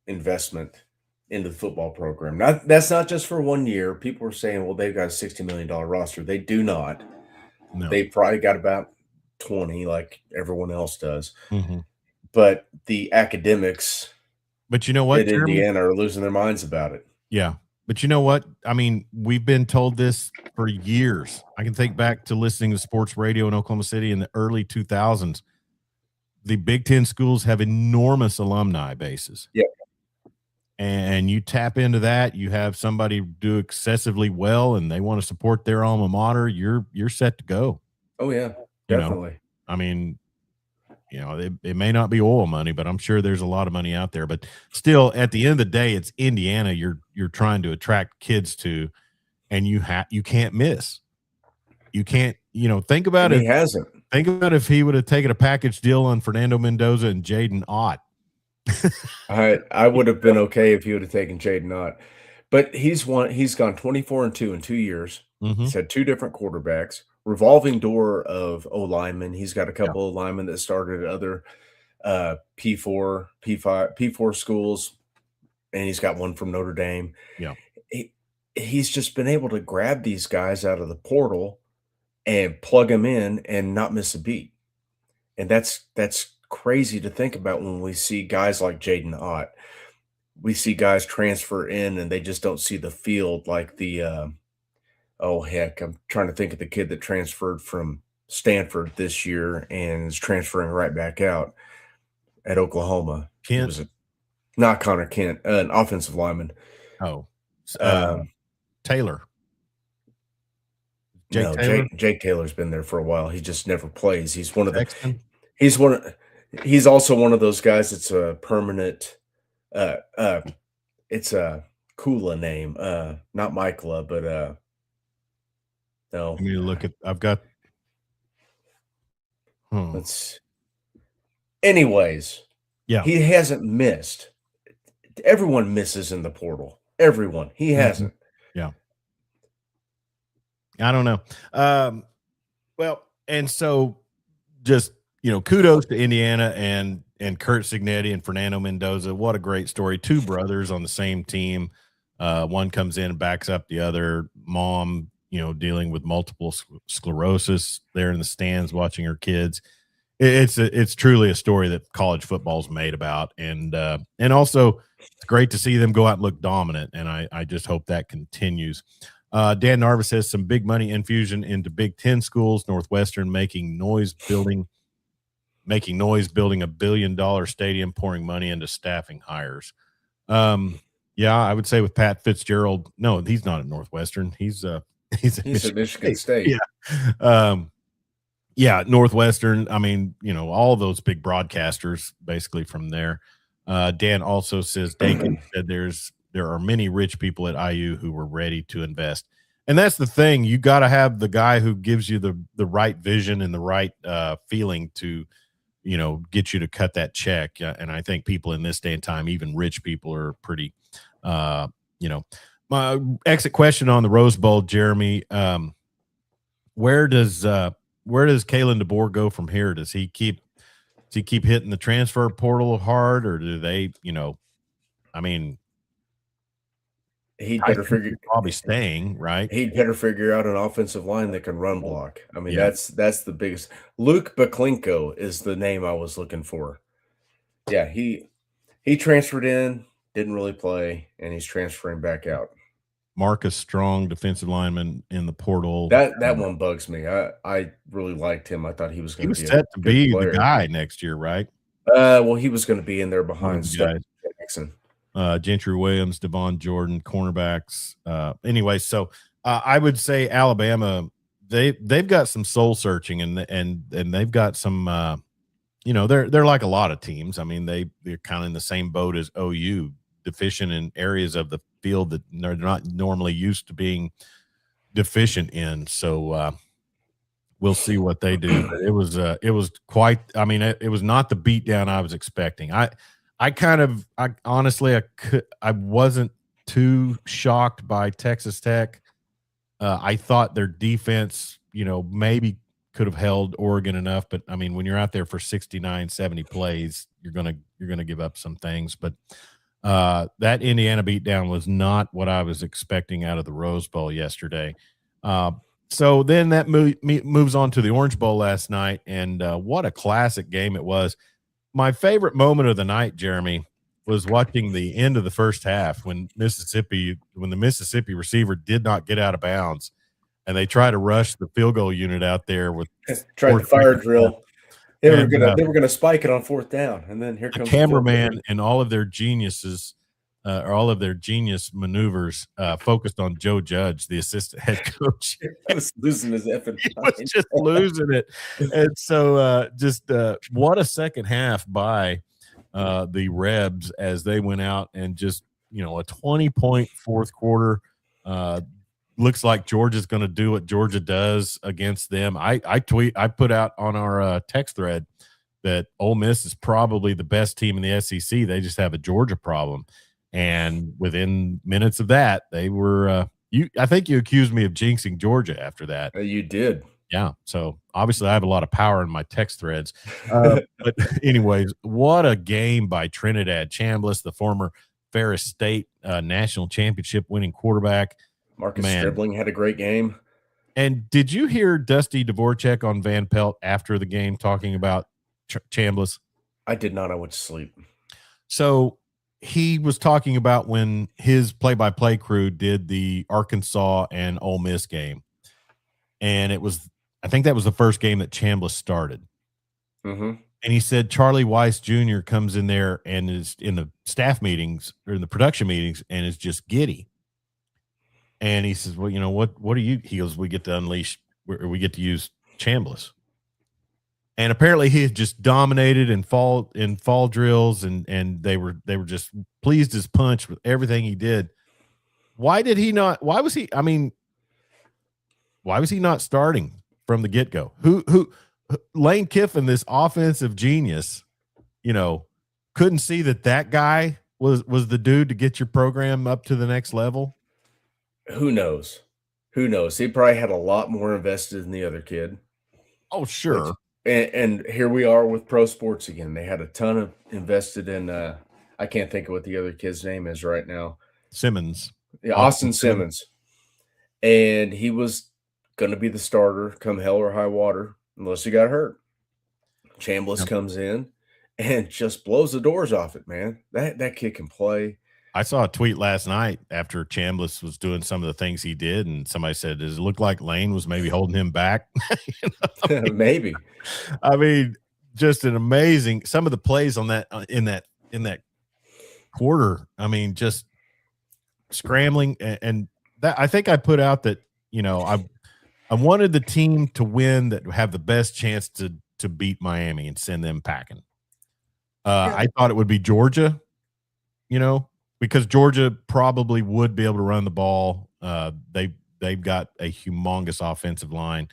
investment into the football program. Not That's not just for 1 year. People are saying, well, they've got a $60 million roster. They do not. No. They probably got about 20 like everyone else does. Mhm. But the academics But you know what, at Jeremy? Indiana are losing their minds about it. Yeah. But you know what? I mean, we've been told this for years. I can think back to listening to sports radio in Oklahoma City in the early 2000s. The Big Ten schools have enormous alumni bases. Yeah. And you tap into that, you have somebody do excessively well and they want to support their alma mater, you're set to go. Oh yeah, You know, definitely. I mean, it may not be oil money, but I'm sure there's a lot of money out there. But still, at the end of the day, it's Indiana. You're trying to attract kids to, and you can't miss. You can't. Think about And he it. hasn't. Think about if he would have taken a package deal on Fernando Mendoza and Jaden Ott. I would have been okay if he would have taken Jaden Ott. But he's gone 24-2 in 2 years. Mm-hmm. He's had 2 different quarterbacks, revolving door of O linemen. He's got a Yeah, couple of linemen that started at other P4, P5, P4 schools, and he's got one from Notre Dame. yeah. He, he's just been able to grab these guys out of the portal and plug them in and not miss a beat. And that's crazy to think about when we see guys like Jaden Ott. We see guys transfer in and they just don't see the field like oh heck, I'm trying to think of the kid that transferred from Stanford this year and is transferring right back out at Oklahoma. It Kent. was not Connor Kent, an offensive lineman. Oh, Um, Taylor. Jake no, Taylor. Jake Taylor's been there for a while. He just never plays. Sexton. He's one of he's also one of those guys that's a permanent uh uh it's a Kula name. Not Michaela, but no. Let me look at. I've got. Hmm. Let's anyways, Yeah. he hasn't missed. Everyone misses in the portal. Everyone. He Mhm. hasn't. Yeah. I don't know. Well, and so just kudos to Indiana and Kurt Signetti and Fernando Mendoza. What a great story. Two brothers on the same team. One comes in and backs up the other. Mom, dealing with multiple sclerosis there in the stands watching her kids. It's truly a story that college football's made about, and also it's great to see them go out and look dominant, and I just hope that continues. Dan Narvis says some big money infusion into Big Ten schools. Northwestern making noise building $1 billion stadium, pouring money into staffing hires. Yeah, I would say with Pat Fitzgerald, no, he's not at Northwestern. He's at He's at Michigan Michigan State. State. Yeah. Yeah, Northwestern. I mean, all those big broadcasters basically from there. Dan also says Dakin said there are many rich people at IU who were ready to invest. And that's the thing. You got to have the guy who gives you the right vision and the right feeling to, get you to cut that check. And I think people in this day and time, even rich people, are pretty, you know. My exit question on the Rose Bowl, Jeremy. Where does Kalen DeBoer go from here? Does he keep hitting the transfer portal hard, or do they, I mean, He'd better Tyson's figure probably staying, right? he'd better figure out an offensive line that can run block. I mean, Yeah. that's the biggest. Luke Baklinko is the name I was looking for. Yeah, he transferred in, didn't really play, and he's transferring back out. Marcus Strong, defensive lineman in the portal. That one bugs me. I really liked him. I thought he was He going to was be a set to good be the player. guy next year, right? Well, he was going to be in there One of behind the Steph guys. Jackson. Gentry Williams, Devon Jordan, cornerbacks. Anyway, so I would say Alabama, they've got some soul searching, and they've got some. They're like a lot of teams. I mean, they're kind of in the same boat as OU, deficient in areas of the field that they're not normally used to being deficient in. So we'll see what they do. But it was quite. I mean, it was not the beatdown I was expecting. I honestly, I wasn't too shocked by Texas Tech. I thought their defense, maybe could have held Oregon enough, but I mean, when you're out there for 69, 70 plays, you're gonna give up some things. But that Indiana beatdown was not what I was expecting out of the Rose Bowl yesterday. So then that moves on to the Orange Bowl last night, and what a classic game it was. My favorite moment of the night, Jeremy, was watching the end of the first half when the Mississippi receiver did not get out of bounds, and they try to rush the field goal unit out there with Tried the fire drill. They were and gonna spike it on fourth down, and then here the comes the field goal. cameraman and all of their geniuses or all of their genius maneuvers focused on Joe Judge, the assistant head coach. He was losing his effing He was mind. just losing it. And so what a second half by the Rebs as they went out and just, a 20-point fourth quarter. Looks like Georgia's going to do what Georgia does against them. I put out on our text thread that Ole Miss is probably the best team in the SEC. They just have a Georgia problem. And within minutes of that, they were I think you accused me of jinxing Georgia after that. You did. Yeah. So obviously I have a lot of power in my text threads. But anyways, what a game by Trinidad Chambliss, the former Ferris State national championship winning quarterback. Marcus Stribling had a great game. And did you hear Dusty Dvorak on Van Pelt after the game talking about Chambliss? I did not. I went to sleep. So he was talking about when his play-by-play crew did the Arkansas and Ole Miss game. And I think that was the first game that Chambliss started. Mm-hmm. And he said Charlie Weiss Jr. comes in there and is in the staff meetings or in the production meetings and is just giddy. And he says, well, what are you? He goes, we get to use Chambliss. And apparently he had just dominated in fall drills, and they were just pleased as punch with everything he did. Why was he not starting from the get-go? Who Lane Kiffin, this offensive genius, couldn't see that guy was the dude to get your program up to the next level? Who knows? He probably had a lot more invested in the other kid. Oh, sure. And here we are with pro sports again. They had a ton of invested in I can't think of what the other kid's name is right now. Simmons. Yeah, Austin Simmons. And he was going to be the starter come hell or high water unless he got hurt. Chambliss comes in and just blows the doors off it, man. That kid can play. I saw a tweet last night after Chambliss was doing some of the things he did, and somebody said, does it look like Lane was maybe holding him back? Maybe. I mean, just an amazing – some of the plays on that in that quarter, I mean, just scrambling. And that I think I put out that, I wanted the team to win that have the best chance to beat Miami and send them packing. I thought it would be Georgia, because Georgia probably would be able to run the ball. They they've got a humongous offensive line,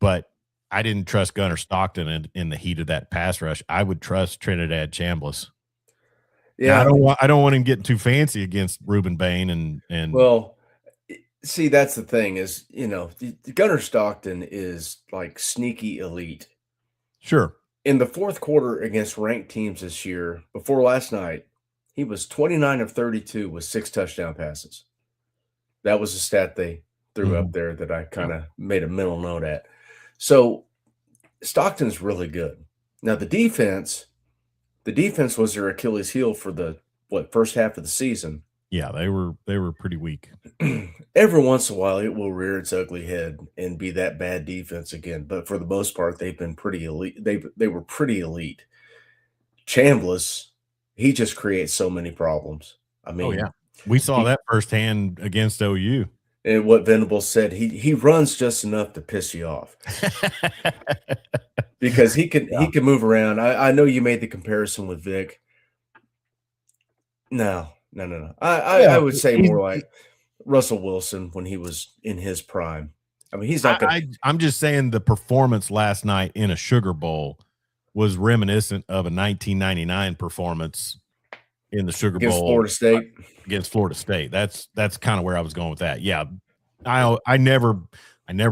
but I didn't trust Gunnar Stockton in the heat of that pass rush. I would trust Trinidad Chambliss. Now, Yeah. I don't want him getting too fancy against Ruben Bain and Well, see, that's the thing is, Gunnar Stockton is like sneaky elite. sure. In the fourth quarter against ranked teams this year, before last night, he was 29 of 32 with 6 touchdown passes. That was a stat they threw up Mhm. there that I Yeah. kind of made a mental note at. So Stockton's really good. Now the defense was their Achilles heel for the first half of the season. Yeah, they were pretty weak. Every once in a while, it will rear its ugly head and be that bad defense again. But for the most part, they've been pretty elite. They were pretty elite. Chambliss, he just creates so many problems. I Oh, yeah. mean, We saw he that firsthand against OU. and what Venables said, he runs just enough to piss you off because Yeah. he can move around. I know you made the comparison with Vic. No. I Well, would say he's more like Russell Wilson when he was in his prime. I mean, he's not going to I'm just saying the performance last night in a Sugar Bowl was reminiscent of a 1999 performance in the Sugar against Bowl Florida State. against Florida State. That's kind of where I was going with that. Yeah. I never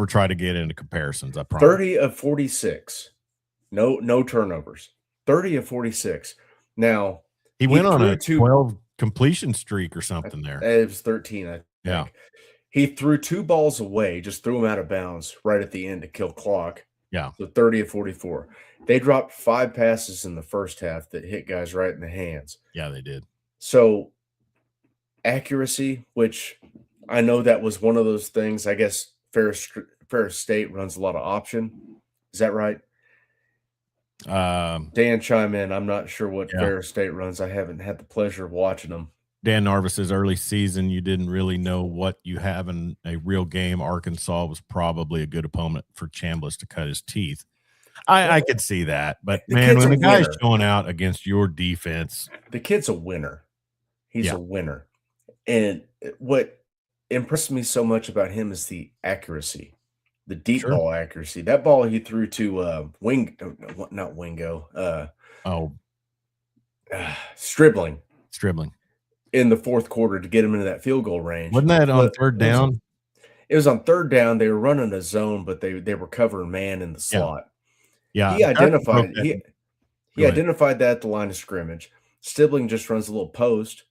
try to get into comparisons, I promise. 30 of 46. No turnovers. 30 of 46. Now, He went on threw a 12 completion streak or something there. It was 13, I think. Yeah. He threw 2 balls away, just threw them out of bounds right at the end to kill clock. Yeah. So 30 of 44. They dropped 5 passes in the first half that hit guys right in the hands. Yeah, they did. So accuracy, which I know that was one of those things. I guess Ferris State runs a lot of option. Is that right? Dan, chime in. I'm not sure what Ferris State runs. I haven't had the pleasure of watching them. Dan Narvis's early season, you didn't really know what you have in a real game. Arkansas was probably a good opponent for Chambliss to cut his teeth. I could see that, but man, when the guy's showing out against your defense, the kid's a winner. He's a winner. And what impressed me so much about him is the accuracy, the deep ball accuracy. That ball he threw to not Wingo, Stribling in the fourth quarter to get him into that field goal range. Wasn't that on third down? It was on third down. They were running a zone, but they were covering man in the slot. Yeah. He identified that at the line of scrimmage. Stibling just runs a little post,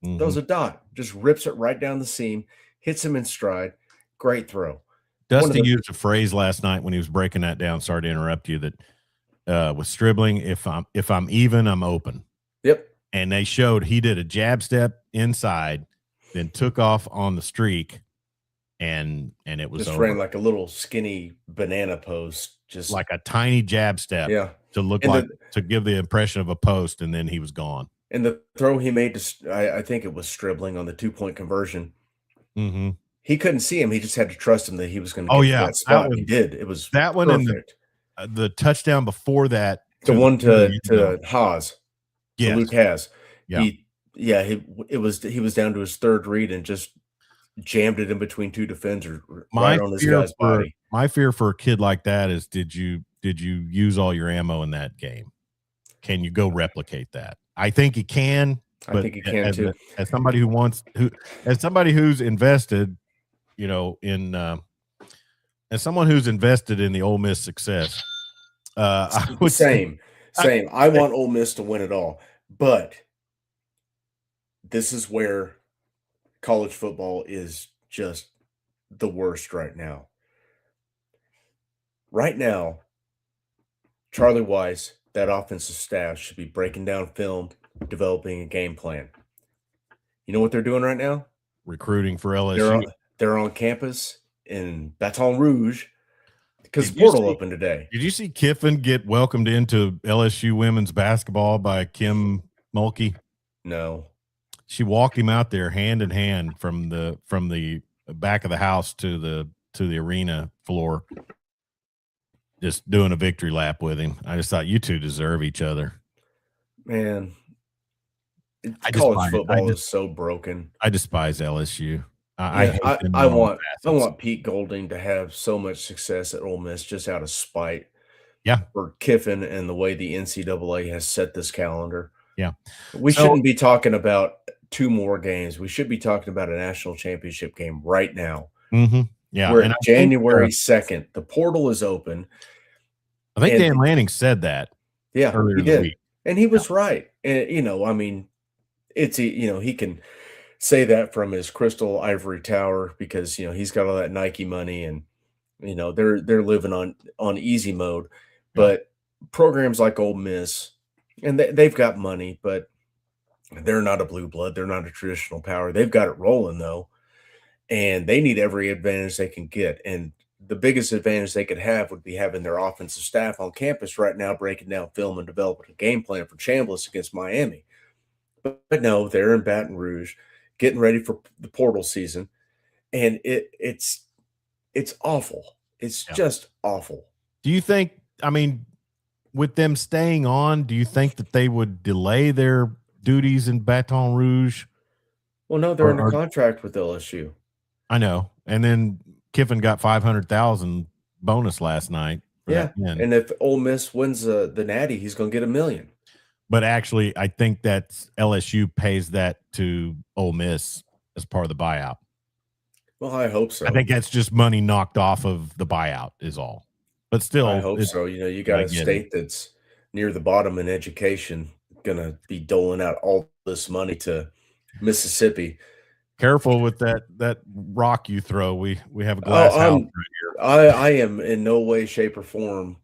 throws a dot, just rips it right down the seam, hits him in stride. Great throw. Dusty used a phrase last night when he was breaking that down. Sorry to interrupt you. That with Stribling, if I'm even, I'm open. Yep. And they showed he did a jab step inside, then took off on the streak, and it was just over. ran like a little skinny banana post, just like a tiny jab step, to look to give the impression of a post, and then he was gone. And the throw he made to, I think it was Stribling on the 2-point conversion. Mm-hmm. He couldn't see him. He just had to trust him that he was going to get to that spot. He did. It was that one perfect. And the touchdown before that, the one to Haas. Yes. Luke Haas. Yeah. He was down to his third read and just jammed it in between 2 defenders right on this guy's body. My fear for a kid like that is did you use all your ammo in that game? Can you go replicate that? I think you can. I think you can too. As somebody who's invested, as someone who's invested in the Ole Miss success, I would same. I want Ole Miss to win it all, but this is where college football is just the worst right now. Right now, Charlie Weiss, that offensive staff should be breaking down film, developing a game plan. You know what they're doing right now? Recruiting for LSU. They're on campus in Baton Rouge because portal opened today. Did you see Kiffin get welcomed into LSU women's basketball by Kim Mulkey? No. She walked him out there hand in hand from the back of the house to the arena floor, just doing a victory lap with him. I just thought you two deserve each other. Man, college football is so broken. I despise LSU. I Yeah, hate them I normal facets. want Pete Golding to have so much success at Ole Miss just out of spite Yeah, for Kiffin and the way the NCAA has set this calendar. yeah. We So, shouldn't be talking about 2 more games. We should be talking about a national championship game right now. yeah, We're and at January 2nd. The portal is open, I think and Dan Lanning said that yeah, earlier he in the did, week. and he Yeah, was right. And, I mean, he can say that from his crystal ivory tower because, he's got all that Nike money and, they're living on easy mode. yeah. But programs like Ole Miss, and they've got money, but they're not a blue blood. They're not a traditional power. They've got it rolling though, and they need every advantage they can get. And the biggest advantage they could have would be having their offensive staff on campus right now, breaking down film and developing a game plan for Chambliss against Miami. But no, they're in Baton Rouge, getting ready for the portal season, and it's awful. It's Yeah. just awful. Do you think, I mean, with them staying on, do you think that they would delay their duties in Baton Rouge? Well, no, they're under Or contract with LSU. I know. And then Kiffin got 500,000 bonus last night for that Yeah, win. and if Ole Miss wins the Natty, he's going to get $1 million. But actually, I think that LSU pays that to Ole Miss as part of the buyout. Well, I hope I so. think that's just money knocked off of the buyout is all. But I still, hope it, so. You got I a get it. state that's near the bottom in education going to be doling out all this money to Mississippi. Careful with that rock you throw. We have a Oh, glass house right here. I am in no way, shape, or form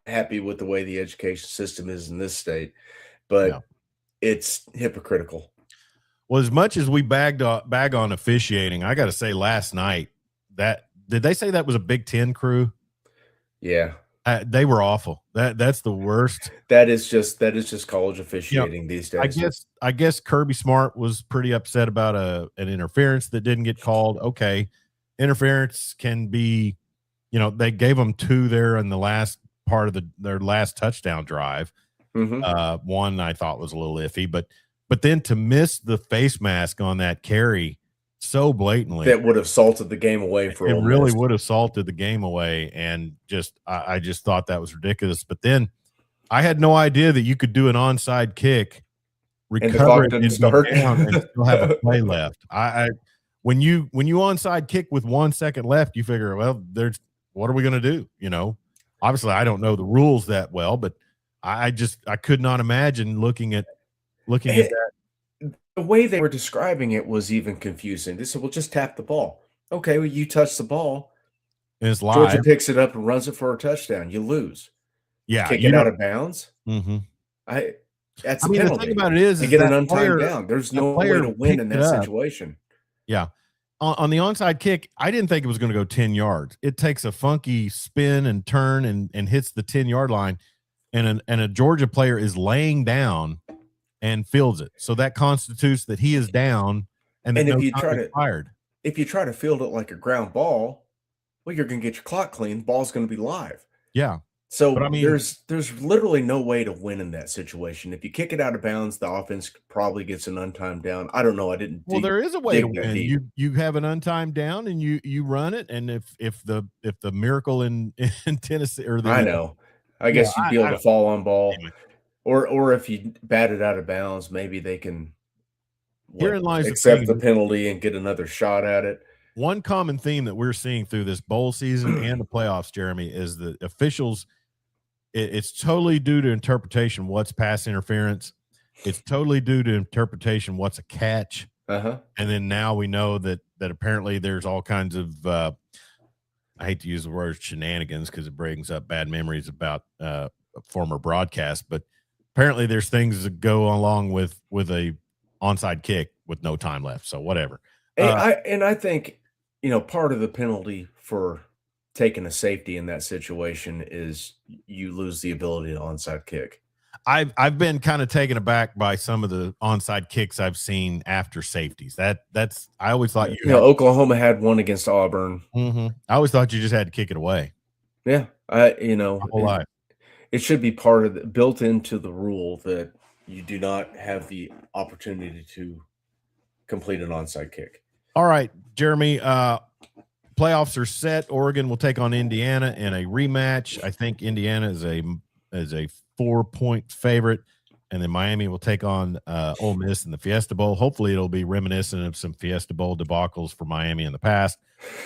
happy with the way the education system is in this state, Yeah. but it's hypocritical. Well, as much as we bag on officiating, I got to say, last night did they say that was a Big Ten crew? Yeah, They were awful. That's the worst. that is just college You know, officiating these days. I guess Kirby Smart was pretty upset about an interference that didn't get called. Okay, interference can be, they gave them 2 there in the last part of their last touchdown drive. One I thought was a little iffy, but then to miss the face mask on that carry so blatantly, That would have salted the game away for it Ole really Miss. would have salted the game away. And I just thought that was ridiculous. But then I had no idea that you could do an onside kick, And the clock recover it, didn't and be start. down and still have a play left. When you onside kick with 1 second left, you figure, well, what are we going to do? Obviously I don't know the rules that well, but I could not imagine looking at that. The way they were describing it was even confusing. They said, "Well, just tap the ball." Okay, well, you touch the ball. And it's Georgia live. picks it up and runs it for a touchdown. You lose. Yeah, Kick you it out don't. of bounds. That's I a mean, the penalty. thing about it is They get an that untimed down. There's no way to win picked in it that up. situation. Yeah. On the onside kick, I didn't think it was going to go 10 yards. It takes a funky spin and turn and hits the 10-yard line, and a Georgia player is laying down and fields it. So that constitutes that he is down and that And no time expired. if you try to field it like a ground ball, well, you're going to get your clock clean. The ball's going to be live. Yeah. But So I mean, there's literally no way to win in that situation. If you kick it out of bounds, the offense probably gets an untimed down. I don't know. I didn't. there is a way to dig that win. deep. You have an untimed down and you run it, and if the miracle in Tennessee or the I know. I guess you'd be able to fall on ball, anyway, or if you bat it out of bounds, maybe they can herein lies the accept the thing. penalty and get another shot at it. One common theme that we're seeing through this bowl season and the playoffs, Jeremy, is the officials. It's totally due to interpretation. What's pass interference? It's totally due to interpretation. What's a catch? And then now we know that apparently there's all kinds of I hate to use the word shenanigans because it brings up bad memories about a former broadcast, but apparently there's things that go along with a onside kick with no time left. So whatever. I think part of the penalty for taking a safety in that situation is you lose the ability to onside kick. I've been kind of taken aback by some of the onside kicks I've seen after safeties. That's I always thought Oklahoma had one against Auburn. I always thought you just had to kick it away. Yeah, Whole it should be part of built into the rule that you do not have the opportunity to complete an onside kick. All right, Jeremy, playoffs are set. Oregon will take on Indiana in a rematch. I think Indiana is a 4-point favorite, and then Miami will take on Ole Miss in the Fiesta Bowl. Hopefully, it'll be reminiscent of some Fiesta Bowl debacles for Miami in the past.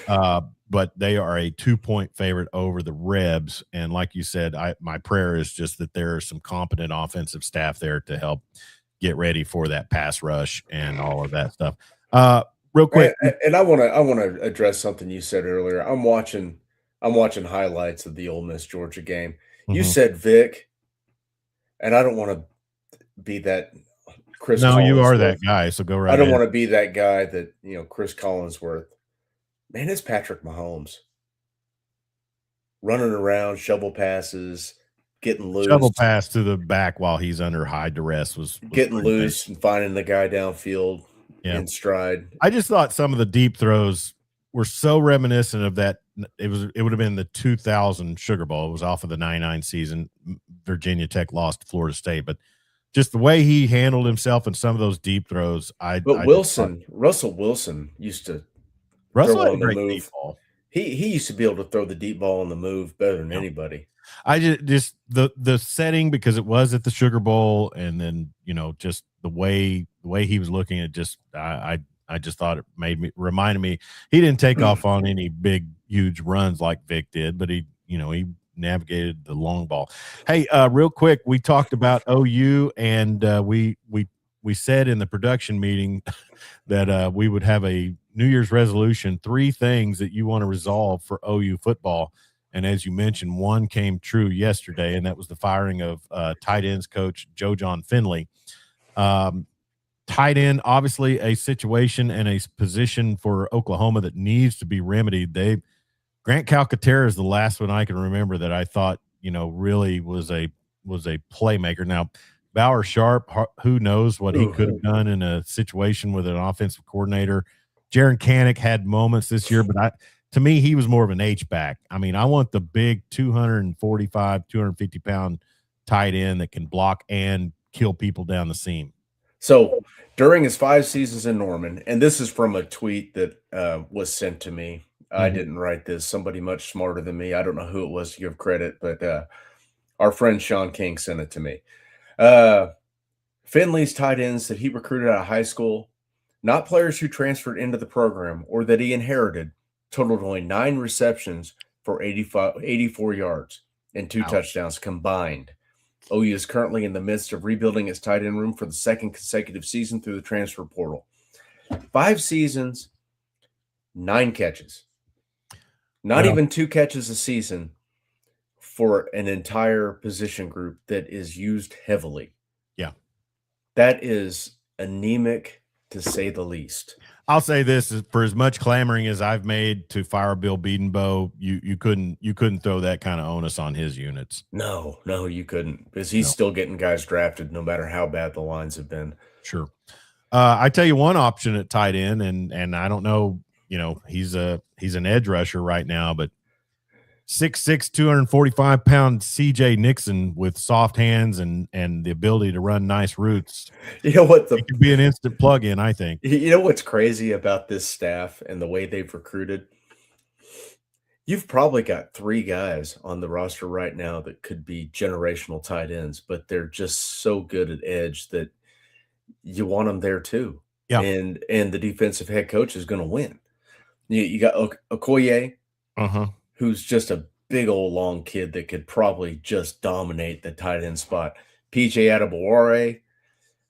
But they are a 2-point favorite over the Rebs, and like you said, my prayer is just that there are some competent offensive staff there to help get ready for that pass rush and all of that stuff. Real quick, and I want to address something you said earlier. I'm watching highlights of the Ole Miss Georgia game. You said Vic, and I don't want to be that Chris. No, you are Collinsworth. that guy, so go right I don't ahead. want to be that guy that Chris Collinsworth. Man, it's Patrick Mahomes running around, shovel passes, getting loose. Shovel pass to the back while he's under high duress was getting loose and finding the guy downfield in stride. I just thought some of the deep throws were so reminiscent of that. It would have been the 2000 Sugar Bowl. It was off of the 99 season. Virginia Tech lost to Florida State, but just the way he handled himself in some of those deep throws. Russell Wilson used to Russell throw had on a the great move. deep ball. He used to be able to throw the deep ball on the move better than anybody. I just the setting, because it was at the Sugar Bowl, and then just the way he was looking at, just I just thought it reminded me. He didn't take off on any big huge runs like Vic did, but he navigated the long ball. Hey, real quick, we talked about OU, and we said in the production meeting that we would have a New Year's resolution, 3 things that you want to resolve for OU football. And as you mentioned, one came true yesterday, and that was the firing of tight ends coach Joe John Finley. Tight end, obviously a situation and a position for Oklahoma that needs to be remedied. Grant Calcaterra is the last one I can remember that I thought really was a playmaker. Now, Bauer Sharp, who knows what he could have done in a situation with an offensive coordinator. Jaron Canick had moments this year, but to me, he was more of an H-back. I mean, I want the big 245, 250-pound tight end that can block and kill people down the seam. So during his 5 seasons in Norman, and this is from a tweet that was sent to me. I didn't write this. Somebody much smarter than me. I don't know who it was to give credit, but our friend Sean King sent it to me. Finley's tight ends that he recruited out of high school, not players who transferred into the program or that he inherited, totaled only 9 receptions for 84 yards and 2 touchdowns combined. OU is currently in the midst of rebuilding its tight end room for the 2nd consecutive season through the transfer portal. 5 seasons, 9 catches. Not even 2 catches a season for an entire position group that is used heavily. Yeah. That is anemic, to say the least. I'll say this: for as much clamoring as I've made to fire Bill Bedenbaugh, you couldn't throw that kind of onus on his units. No, you couldn't, because he's still getting guys drafted no matter how bad the lines have been. Sure. I tell you one option at tight end, and I don't know, he's an edge rusher right now, but 6'6", 245-pound CJ Nixon with soft hands and the ability to run nice routes. You know what? It could be an instant plug-in, I think. You know what's crazy about this staff and the way they've recruited? You've probably got 3 guys on the roster right now that could be generational tight ends, but they're just so good at edge that you want them there too. Yeah. And the defensive head coach is going to win. You got Okoye, who's just a big old long kid that could probably just dominate the tight end spot. PJ Adebawore,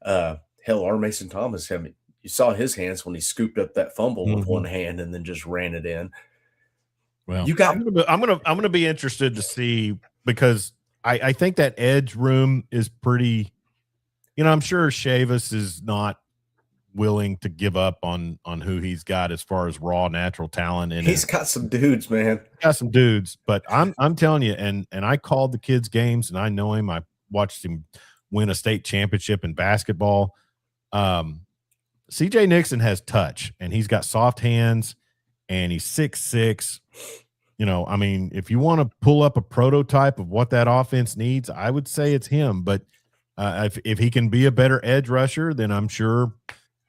hell, R. Mason Thomas. I mean, you saw his hands when he scooped up that fumble with one hand and then just ran it in. Well, I'm gonna be interested to see, because I think that edge room is pretty. I'm sure Chavis is not willing to give up on who he's got as far as raw natural talent, and he's got some dudes, man. Got some dudes, but I'm telling you, and I called the kid's games, and I know him. I watched him win a state championship in basketball. CJ Nixon has touch, and he's got soft hands, and he's 6'6". I mean, if you want to pull up a prototype of what that offense needs, I would say it's him. But if he can be a better edge rusher, then I'm sure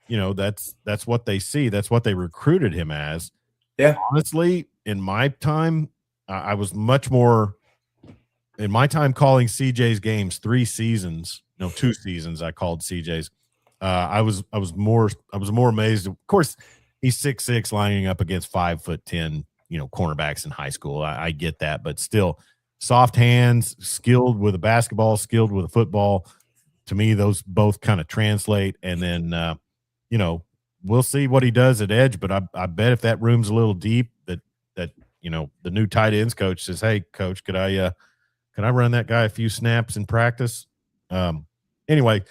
that's what they see. That's what they recruited him as. Yeah. Honestly, in my time, I was much more in my time calling CJ's games 3 seasons, no, 2 seasons I called CJ's. I was more amazed. Of course, he's 6'6", lining up against 5'10", cornerbacks in high school. I get that, but still, soft hands, skilled with a basketball, skilled with a football. To me, those both kind of translate. And then, we'll see what he does at edge. But I bet if that room's a little deep, that the new tight ends coach says, "Hey, coach, could I run that guy a few snaps in practice?" Anyway,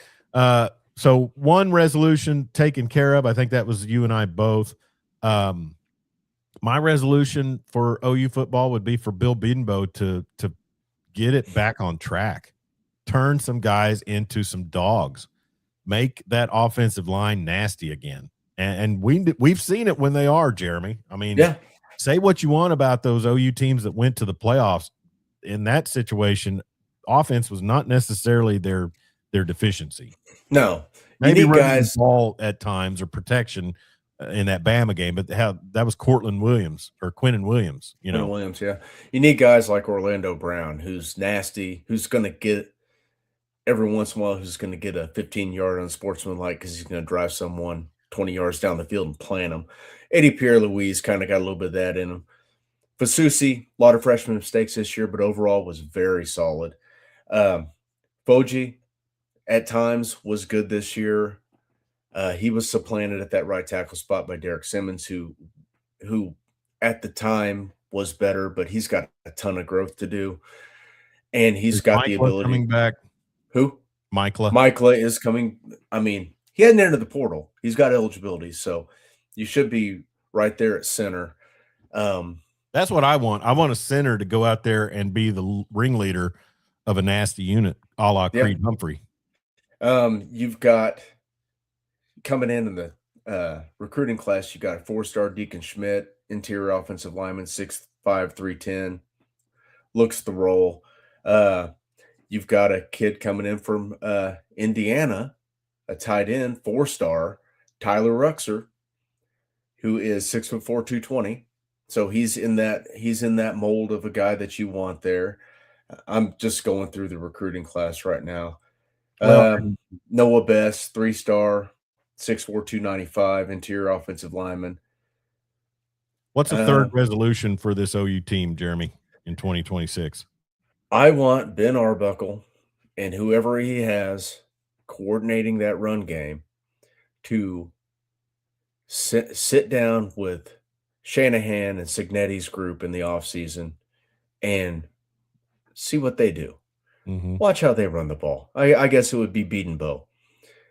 so one resolution taken care of. I think that was you and I both. My resolution for OU football would be for Bill Bedenbaugh to get it back on track, turn some guys into some dogs, make that offensive line nasty again. And we've seen it when they are, Jeremy. I mean, Yeah. say what you want about those OU teams that went to the playoffs. In that situation, offense was not necessarily their deficiency. No, you Maybe need running the guys. ball at times or protection in that Bama game, but that was Cortland Williams or Quinnen Williams. Quinn Williams, yeah. You need guys like Orlando Brown, who's nasty, who's going to get every once in a while, who's going to get a 15-yard unsportsmanlike because he's going to drive someone 20 yards down the field and plant them. Eddie Pierre-Louis kind of got a little bit of that in him. Fasusi, a lot of freshman mistakes this year, but overall was very solid. Foji, at times, was good this year. He was supplanted at that right tackle spot by Derek Simmons, who at the time was better, but he's got a ton of growth to do. And he's got the ability. Coming back. Who? Michaela is coming. I mean, he hadn't entered the portal. He's got eligibility, so you should be right there at center. That's what I want. I want a center to go out there and be the ringleader of a nasty unit, a la Creed Humphrey. You've got coming in the recruiting class, you got a 4-star Deacon Schmidt, interior offensive lineman, 6'5", 310, looks the role. You've got a kid coming in from Indiana, a tight end, 4-star, Tyler Ruxer, who is 6'4", 220. So he's in that mold of a guy that you want there. I'm just going through the recruiting class right now. Noah Best, 3-star, 6'4", 295, interior offensive lineman. What's the third resolution for this OU team, Jeremy, in 2026? I want Ben Arbuckle and whoever he has coordinating that run game to sit down with Shanahan and Signetti's group in the offseason and see what they do. Mm-hmm. Watch how they run the ball. I guess it would be Bedenbaugh.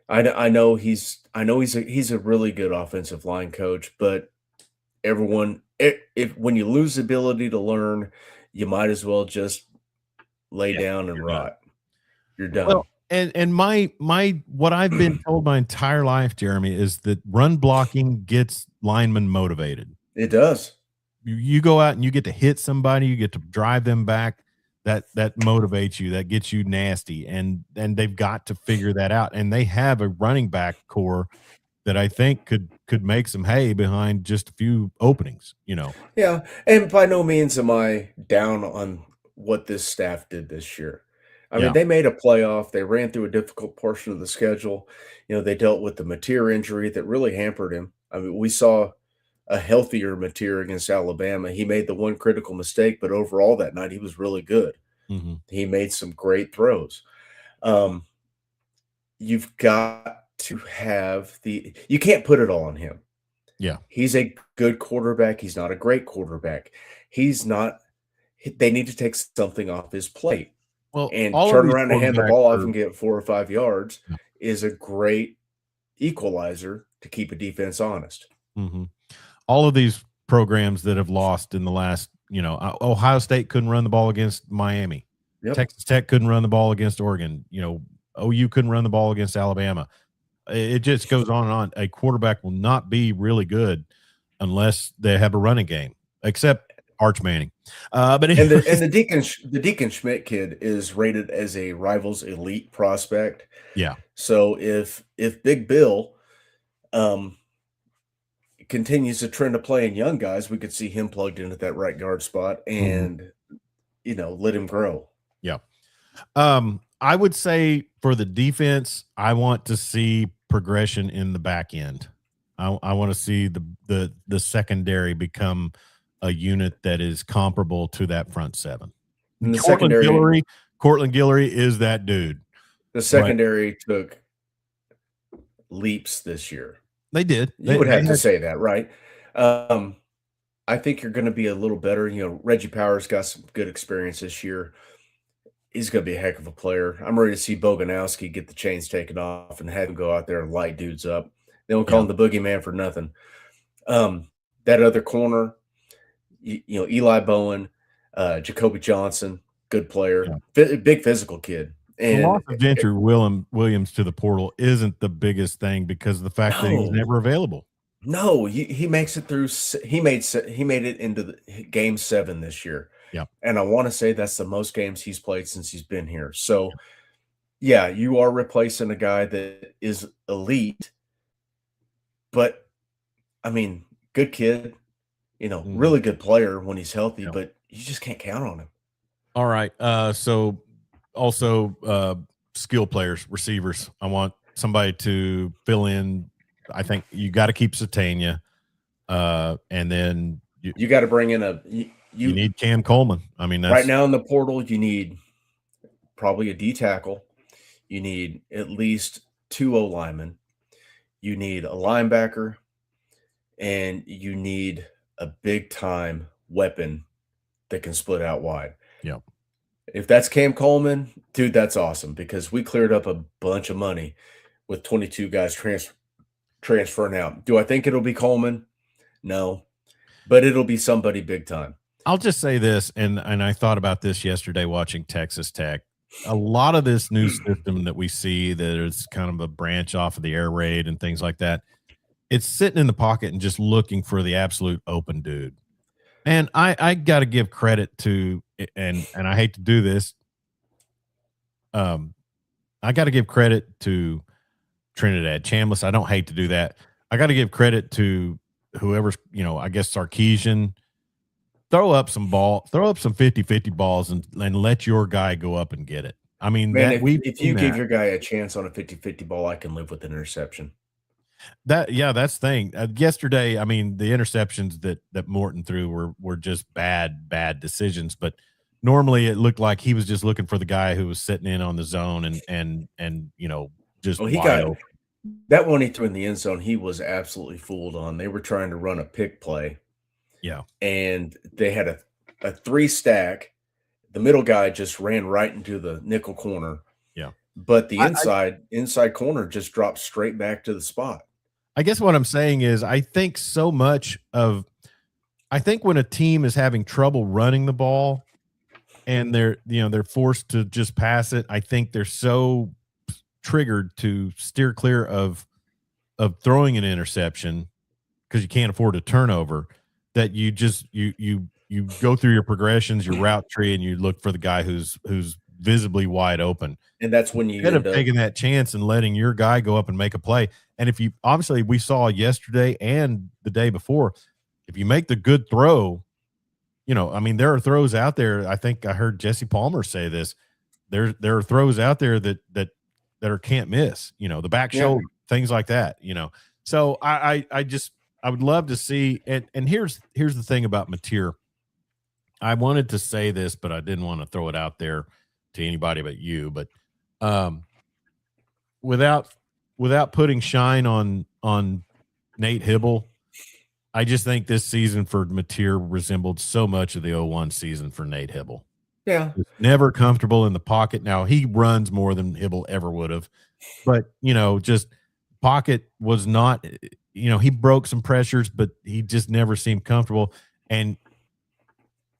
I know he's a really good offensive line coach, but when you lose the ability to learn, you might as well just lay down and rot. You're done. Well, and my what I've been told my entire life, Jeremy, is that run blocking gets linemen motivated. It does. You go out and you get to hit somebody, you get to drive them back. That motivates you. That gets you nasty, and they've got to figure that out. And they have a running back core that I think could make some hay behind just a few openings. Yeah, and by no means am I down on what this staff did this year. I mean, they made a playoff. They ran through a difficult portion of the schedule. They dealt with the Mateer injury that really hampered him. I mean, we saw a healthier Mateer against Alabama. He made the one critical mistake, but overall that night he was really good. Mm-hmm. He made some great throws. You've got to have you can't put it all on him. Yeah. He's a good quarterback. He's not a great quarterback. They need to take something off his plate. Well, and turn around and hand the ball off and get 4 or 5 yards is a great equalizer to keep a defense honest. Mm-hmm. All of these programs that have lost in the last, Ohio State couldn't run the ball against Miami. Yep. Texas Tech couldn't run the ball against Oregon. OU couldn't run the ball against Alabama. It just goes on and on. A quarterback will not be really good unless they have a running game, except Arch Manning. But the Deacon Schmidt kid is rated as a Rivals elite prospect. Yeah. So if Big Bill um, continues to trend of playing young guys, we could see him plugged into that right guard spot Mhm. and, let him grow. Yeah. I would say for the defense, I want to see progression in the back end. I want to see the secondary become a unit that is comparable to that front seven. And Cortland Guillory, Cortland Guillory is that dude. the But secondary took leaps this year. they did. You would They have to had, say that, right? I think you're going to be a little better. Reggie Powers got some good experience this year. He's going to be a heck of a player. I'm ready to see Boganowski get the chains taken off and have him go out there and light dudes up. They don't call yeah, him the boogeyman for nothing. That other corner, Eli Bowen, Jacoby Johnson, good player, yeah. big physical kid. The And loss of Gentry Williams to the portal isn't the biggest thing because of the fact that he was no, never available. no, he makes it through. He made it into the game 7 this year. Yeah. And I want to say that's the most games he's played since he's been here. So, yeah, you are replacing a guy that is elite, but I mean, good kid, really good player when he's healthy, Yeah. but you just can't count on him. All right. So also skill players, receivers. I want somebody to fill in. I think you got to keep Satania. And then You got to bring in you need Cam Coleman. I mean, that's right now in the portal, you need probably a D tackle. You need at least 2 O linemen. You need a linebacker, and you need a big time weapon that can split out wide. yeah. If that's Cam Coleman, dude, that's awesome because we cleared up a bunch of money with 22 guys transferring out. Do I think it'll be Coleman? No, but it'll be somebody big time. I'll just say this, and I thought about this yesterday watching Texas Tech. A lot of this new system that we see that is kind of a branch off of the air raid and things like that, it's sitting in the pocket and just looking for the absolute open dude. And I got to give credit to, and I hate to do this, I got to give credit to Trinidad Chambliss. I don't hate to do that. I got to give credit to whoever's, I guess Sarkeesian. Throw up some 50-50 balls and let your guy go up and get it. I mean, man, if you give your guy a chance on a 50-50 ball, I can live with an interception. That's the thing. Yesterday, I mean, the interceptions that Morton threw were just bad decisions. But normally, it looked like he was just looking for the guy who was sitting in on the zone and just wide open. That one he threw in the end zone. He was absolutely fooled on. They were trying to run a pick play. Yeah. And they had a 3 stack. The middle guy just ran right into the nickel corner. Yeah. But the inside corner just dropped straight back to the spot. I guess what I'm saying is I think when a team is having trouble running the ball and they're forced to just pass it, I think they're so triggered to steer clear of throwing an interception because you can't afford a turnover that you just you go through your progressions, your route tree, and you look for the guy who's visibly wide open. And that's when you end up taking that chance and letting your guy go up and make a play. And if you obviously we saw yesterday and the day before, if you make the good throw, I mean, there are throws out there. I think I heard Jesse Palmer say this. There are throws out there that are can't miss, the back shoulder, things like that, So I would love to see it. And here's the thing about Mateer. I wanted to say this, but I didn't want to throw it out there to anybody but you. But without putting shine on Nate Hibble, I just think this season for Mateer resembled so much of the 01 season for Nate Hibble. Yeah. Never comfortable in the pocket. Now he runs more than Hibble ever would have, but just pocket was not, he broke some pressures, but he just never seemed comfortable. And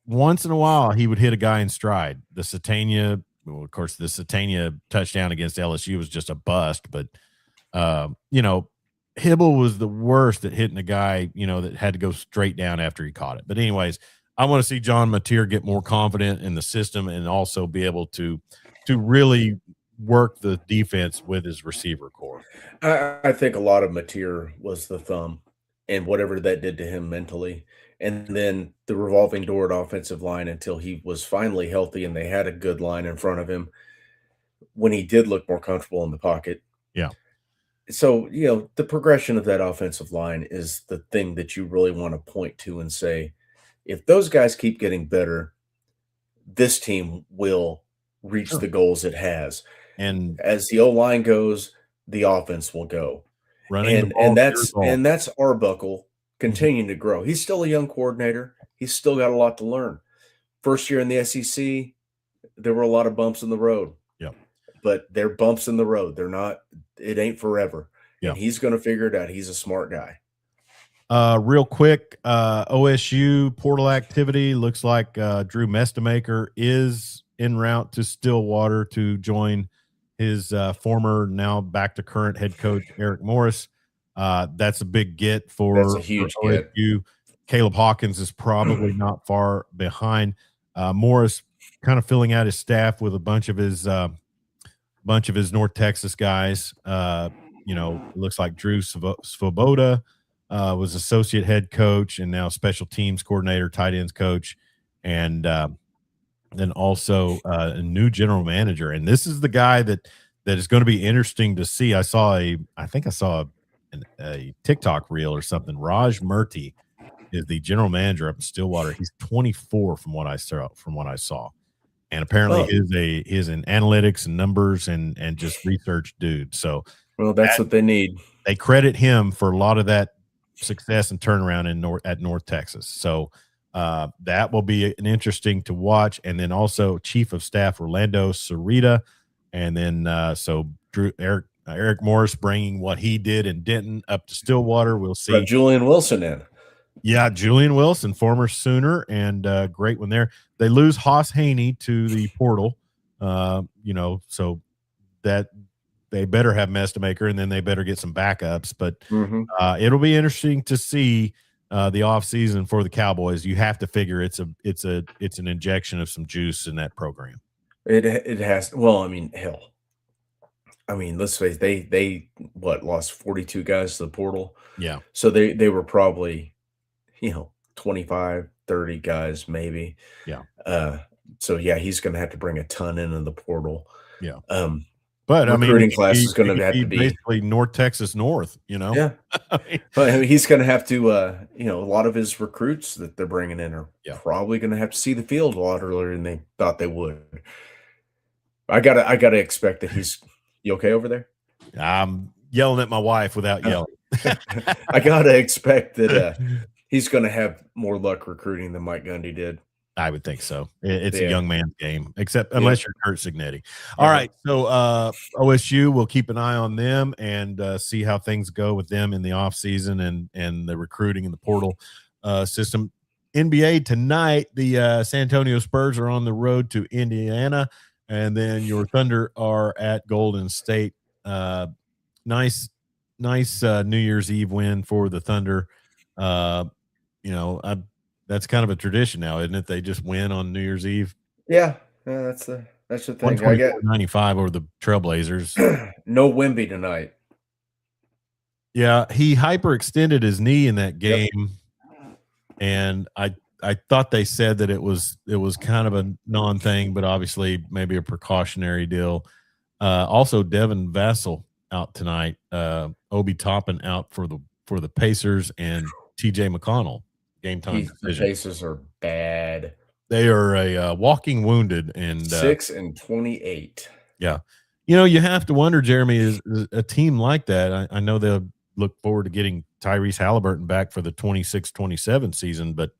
once in a while he would hit a guy in stride. The Satania touchdown against LSU was just a bust, but Hibble was the worst at hitting a guy, that had to go straight down after he caught it. But anyways, I want to see John Mateer get more confident in the system and also be able to really work the defense with his receiver core. I think a lot of Mateer was the thumb and whatever that did to him mentally. And then the revolving door at offensive line until he was finally healthy and they had a good line in front of him when he did look more comfortable in the pocket. Yeah. So, the progression of that offensive line is the thing that you really want to point to and say, if those guys keep getting better, this team will reach Sure. the goals it has. And As the O-line goes, the offense will go. running the And ball and is your that's goal. and that's Arbuckle Mhm. continuing to grow. He's still a young coordinator. He's still got a lot to learn. First year in the SEC, there were a lot of bumps in the road. Yep. But they're bumps in the road. It ain't forever. Yep. And he's going to figure it out. He's a smart guy. Real quick, OSU portal activity looks like Drew Mestamaker is en route to Stillwater to join his former, now back to current head coach Eric Morris. That's a big get That's a for huge OSU. get. Caleb Hawkins is probably not far behind. Morris kind of filling out his staff with a bunch of his North Texas guys. It looks like Drew Svoboda was associate head coach and now special teams coordinator, tight ends coach, and then also a new general manager. And this is the guy that is going to be interesting to see. I think I saw a TikTok reel or something. Raj Murthy is the general manager up in Stillwater. He's 24 from what I saw. And apparently he is an analytics and numbers and just research dude. So that's what they need. They credit him for a lot of that success and turnaround at North Texas. So that will be an interesting to watch. And then also Chief of Staff Orlando Sarita. And then Eric Morris bringing what he did in Denton up to Stillwater. We'll see. Brought Julian Wilson in. Yeah, Julian Wilson, former Sooner, and great one there. They lose Haas Haney to the portal, so that they better have Mestamaker, and then they better get some backups. But it'll be interesting to see the offseason for the Cowboys. You have to figure it's an injection of some juice in that program. It has. Well, I mean, hell. I mean, let's face it, they lost 42 guys to the portal. Yeah. So they were probably 25, 30 guys maybe. Yeah. So yeah, he's going to have to bring a ton into the portal. Yeah. But recruiting class is going to have to be basically North Texas North, Yeah. But he's going to have to, a lot of his recruits that they're bringing in are probably going to have to see the field a lot earlier than they thought they would. I gotta expect that he's. You okay over there? I'm yelling at my wife without yelling. I gotta expect that he's going to have more luck recruiting than Mike Gundy did. I would think so. It's a young man's game, except unless you're Kurt Signetti. All right, so OSU, we'll keep an eye on them and see how things go with them in the offseason and the recruiting and the portal system. NBA tonight, the San Antonio Spurs are on the road to Indiana, and then your Thunder are at Golden State. Nice New Year's Eve win for the Thunder. That's kind of a tradition now, isn't it? They just win on New Year's Eve. Yeah, that's the thing. 124-95 over the Trailblazers. No Wemby tonight. Yeah, he hyperextended his knee in that game, and I thought they said that it was kind of a non-thing, but obviously maybe a precautionary deal. Also, Devin Vassell out tonight. Obi Toppin out for the Pacers, and T.J. McConnell. Game time decision. The Pacers are bad. They are a walking wounded, and 6-28. Yeah, you have to wonder, Jeremy, is a team like that. I know they'll look forward to getting Tyrese Halliburton back for the 26-27 season, but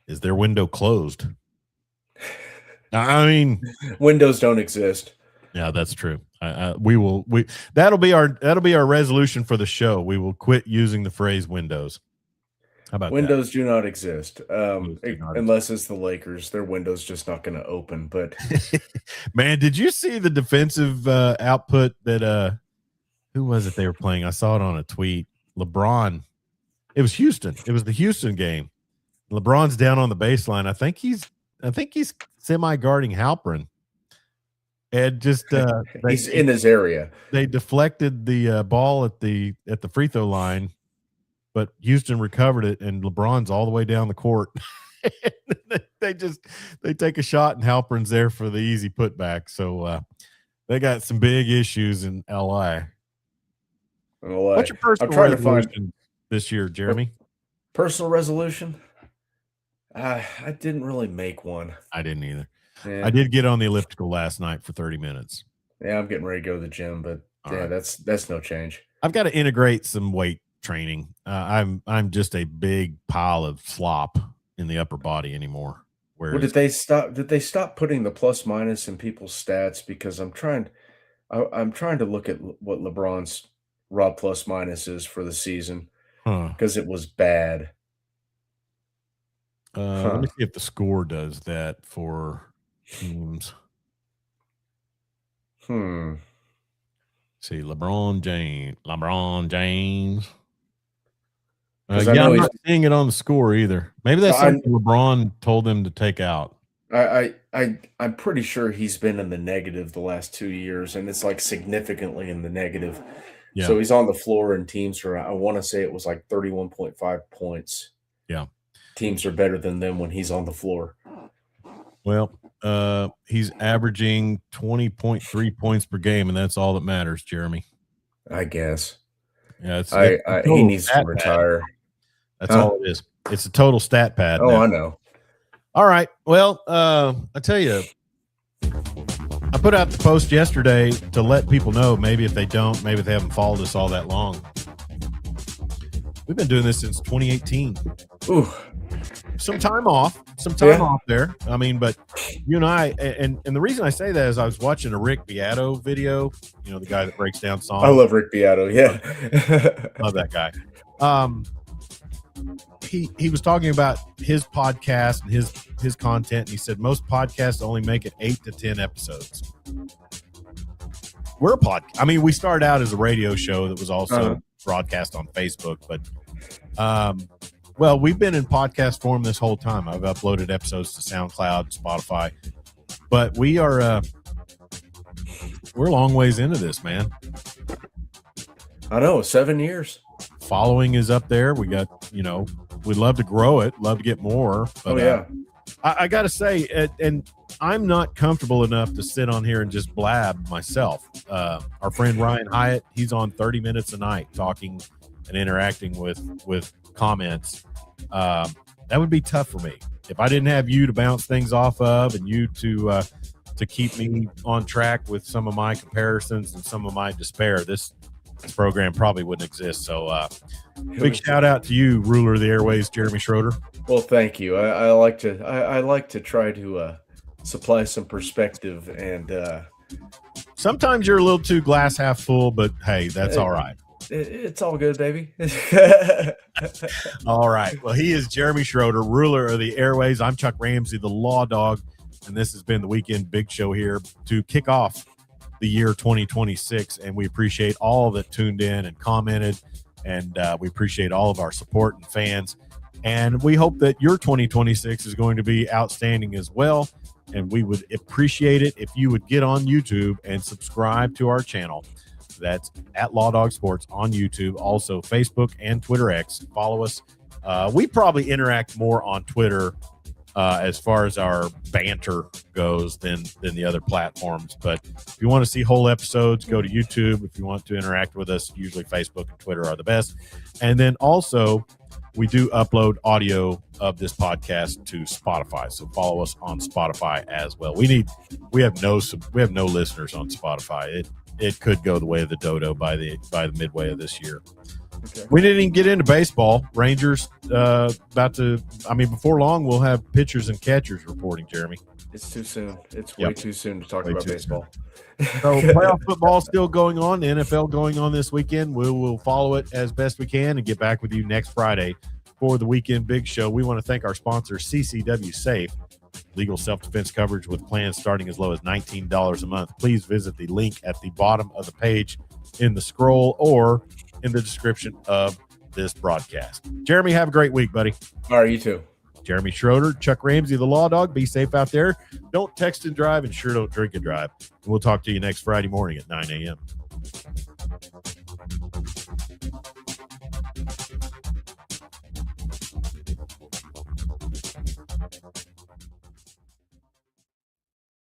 is their window closed? I mean, windows don't exist. Yeah, that's true. That'll be our resolution for the show. We will quit using the phrase windows. How about windows do not exist unless it's the Lakers. Their window's just not going to open. But man, did you see the defensive output that who was it they were playing? I saw it on a tweet. LeBron. It was Houston. It was the Houston game. LeBron's down on the baseline. I think he's semi guarding Halperin. and just He's in his area. They deflected the ball at the free throw line, but Houston recovered it, and LeBron's all the way down the court. they take a shot, and Halpern's there for the easy putback. So they got some big issues in LA. What's your personal resolution this year, Jeremy? Personal resolution? I didn't really make one. I didn't either. Yeah. I did get on the elliptical last night for 30 minutes. Yeah, I'm getting ready to go to the gym, but right. that's no change. I've got to integrate some weight training. I'm just a big pile of slop in the upper body anymore. Well, did they stop putting the plus minus in people's stats? Because I'm trying to look at what LeBron's raw plus minus is for the season, because it was bad. Let me see if the score does that for teams. See, LeBron James. I'm not seeing it on the score either. Maybe that's something LeBron told them to take out. I'm pretty sure he's been in the negative the last 2 years, and it's like significantly in the negative. Yeah. So he's on the floor, and teams are, I want to say it was like 31.5 points. Yeah. Teams are better than them when he's on the floor. Well, he's averaging 20.3 points per game, and that's all that matters, Jeremy. I guess. Yeah, he needs to retire. That's all it is. It's a total stat pad. Oh, now. I know. All right. Well, I tell you, I put out the post yesterday to let people know, maybe if they haven't followed us all that long. We've been doing this since 2018. Ooh. Some time off there. I mean, but you and I, and the reason I say that is I was watching a Rick Beato video, the guy that breaks down songs. I love Rick Beato. Yeah. Love that guy. He was talking about his podcast and his content, and he said most podcasts only make it 8 to 10 episodes. We're a podcast. I mean, we started out as a radio show that was also broadcast on Facebook, but well, we've been in podcast form this whole time. I've uploaded episodes to SoundCloud, Spotify, but we're a long ways into this, man. I know, 7 years. Following is up there. We got, we'd love to grow it, love to get more. But, I got to say, and I'm not comfortable enough to sit on here and just blab myself. Our friend Ryan Hyatt, he's on 30 minutes a night talking and interacting with comments. That would be tough for me if I didn't have you to bounce things off of, and you to keep me on track with some of my comparisons and some of my despair. This program probably wouldn't exist. So big shout out to you, ruler of the airways, Jeremy Schroeder. Well, thank you. I like to try to supply some perspective, and sometimes you're a little too glass half full, but hey, that's all right. It's all good, baby. All right. Well, he is Jeremy Schroeder, ruler of the airways. I'm Chuck Ramsey, the Law Dog, and this has been the Weekend Big Show here to kick off the year 2026, and we appreciate all that tuned in and commented, and we appreciate all of our support and fans, and we hope that your 2026 is going to be outstanding as well, and we would appreciate it if you would get on YouTube and subscribe to our channel. That's at Law Dog Sports on YouTube, also Facebook and Twitter X. Follow us. We probably interact more on Twitter as far as our banter goes than the other platforms. But if you want to see whole episodes, go to YouTube. If you want to interact with us, usually Facebook and Twitter are the best. And then also, we do upload audio of this podcast to Spotify. So follow us on Spotify as well. We have no listeners on Spotify. It could go the way of the dodo by the midway of this year. Okay. We didn't even get into baseball. Rangers before long we'll have pitchers and catchers reporting, Jeremy. It's too soon. It's way too soon to talk about baseball. So playoff football still going on, the NFL going on this weekend. We will follow it as best we can and get back with you next Friday for the Weekend Big Show. We want to thank our sponsor, CCW Safe, legal self-defense coverage with plans starting as low as $19 a month. Please visit the link at the bottom of the page in the scroll or in the description of this broadcast. Jeremy, have a great week, buddy. All right, you too. Jeremy Schroeder, Chuck Ramsey, the Law Dog. Be safe out there. Don't text and drive, and sure don't drink and drive. And we'll talk to you next Friday morning at 9 a.m.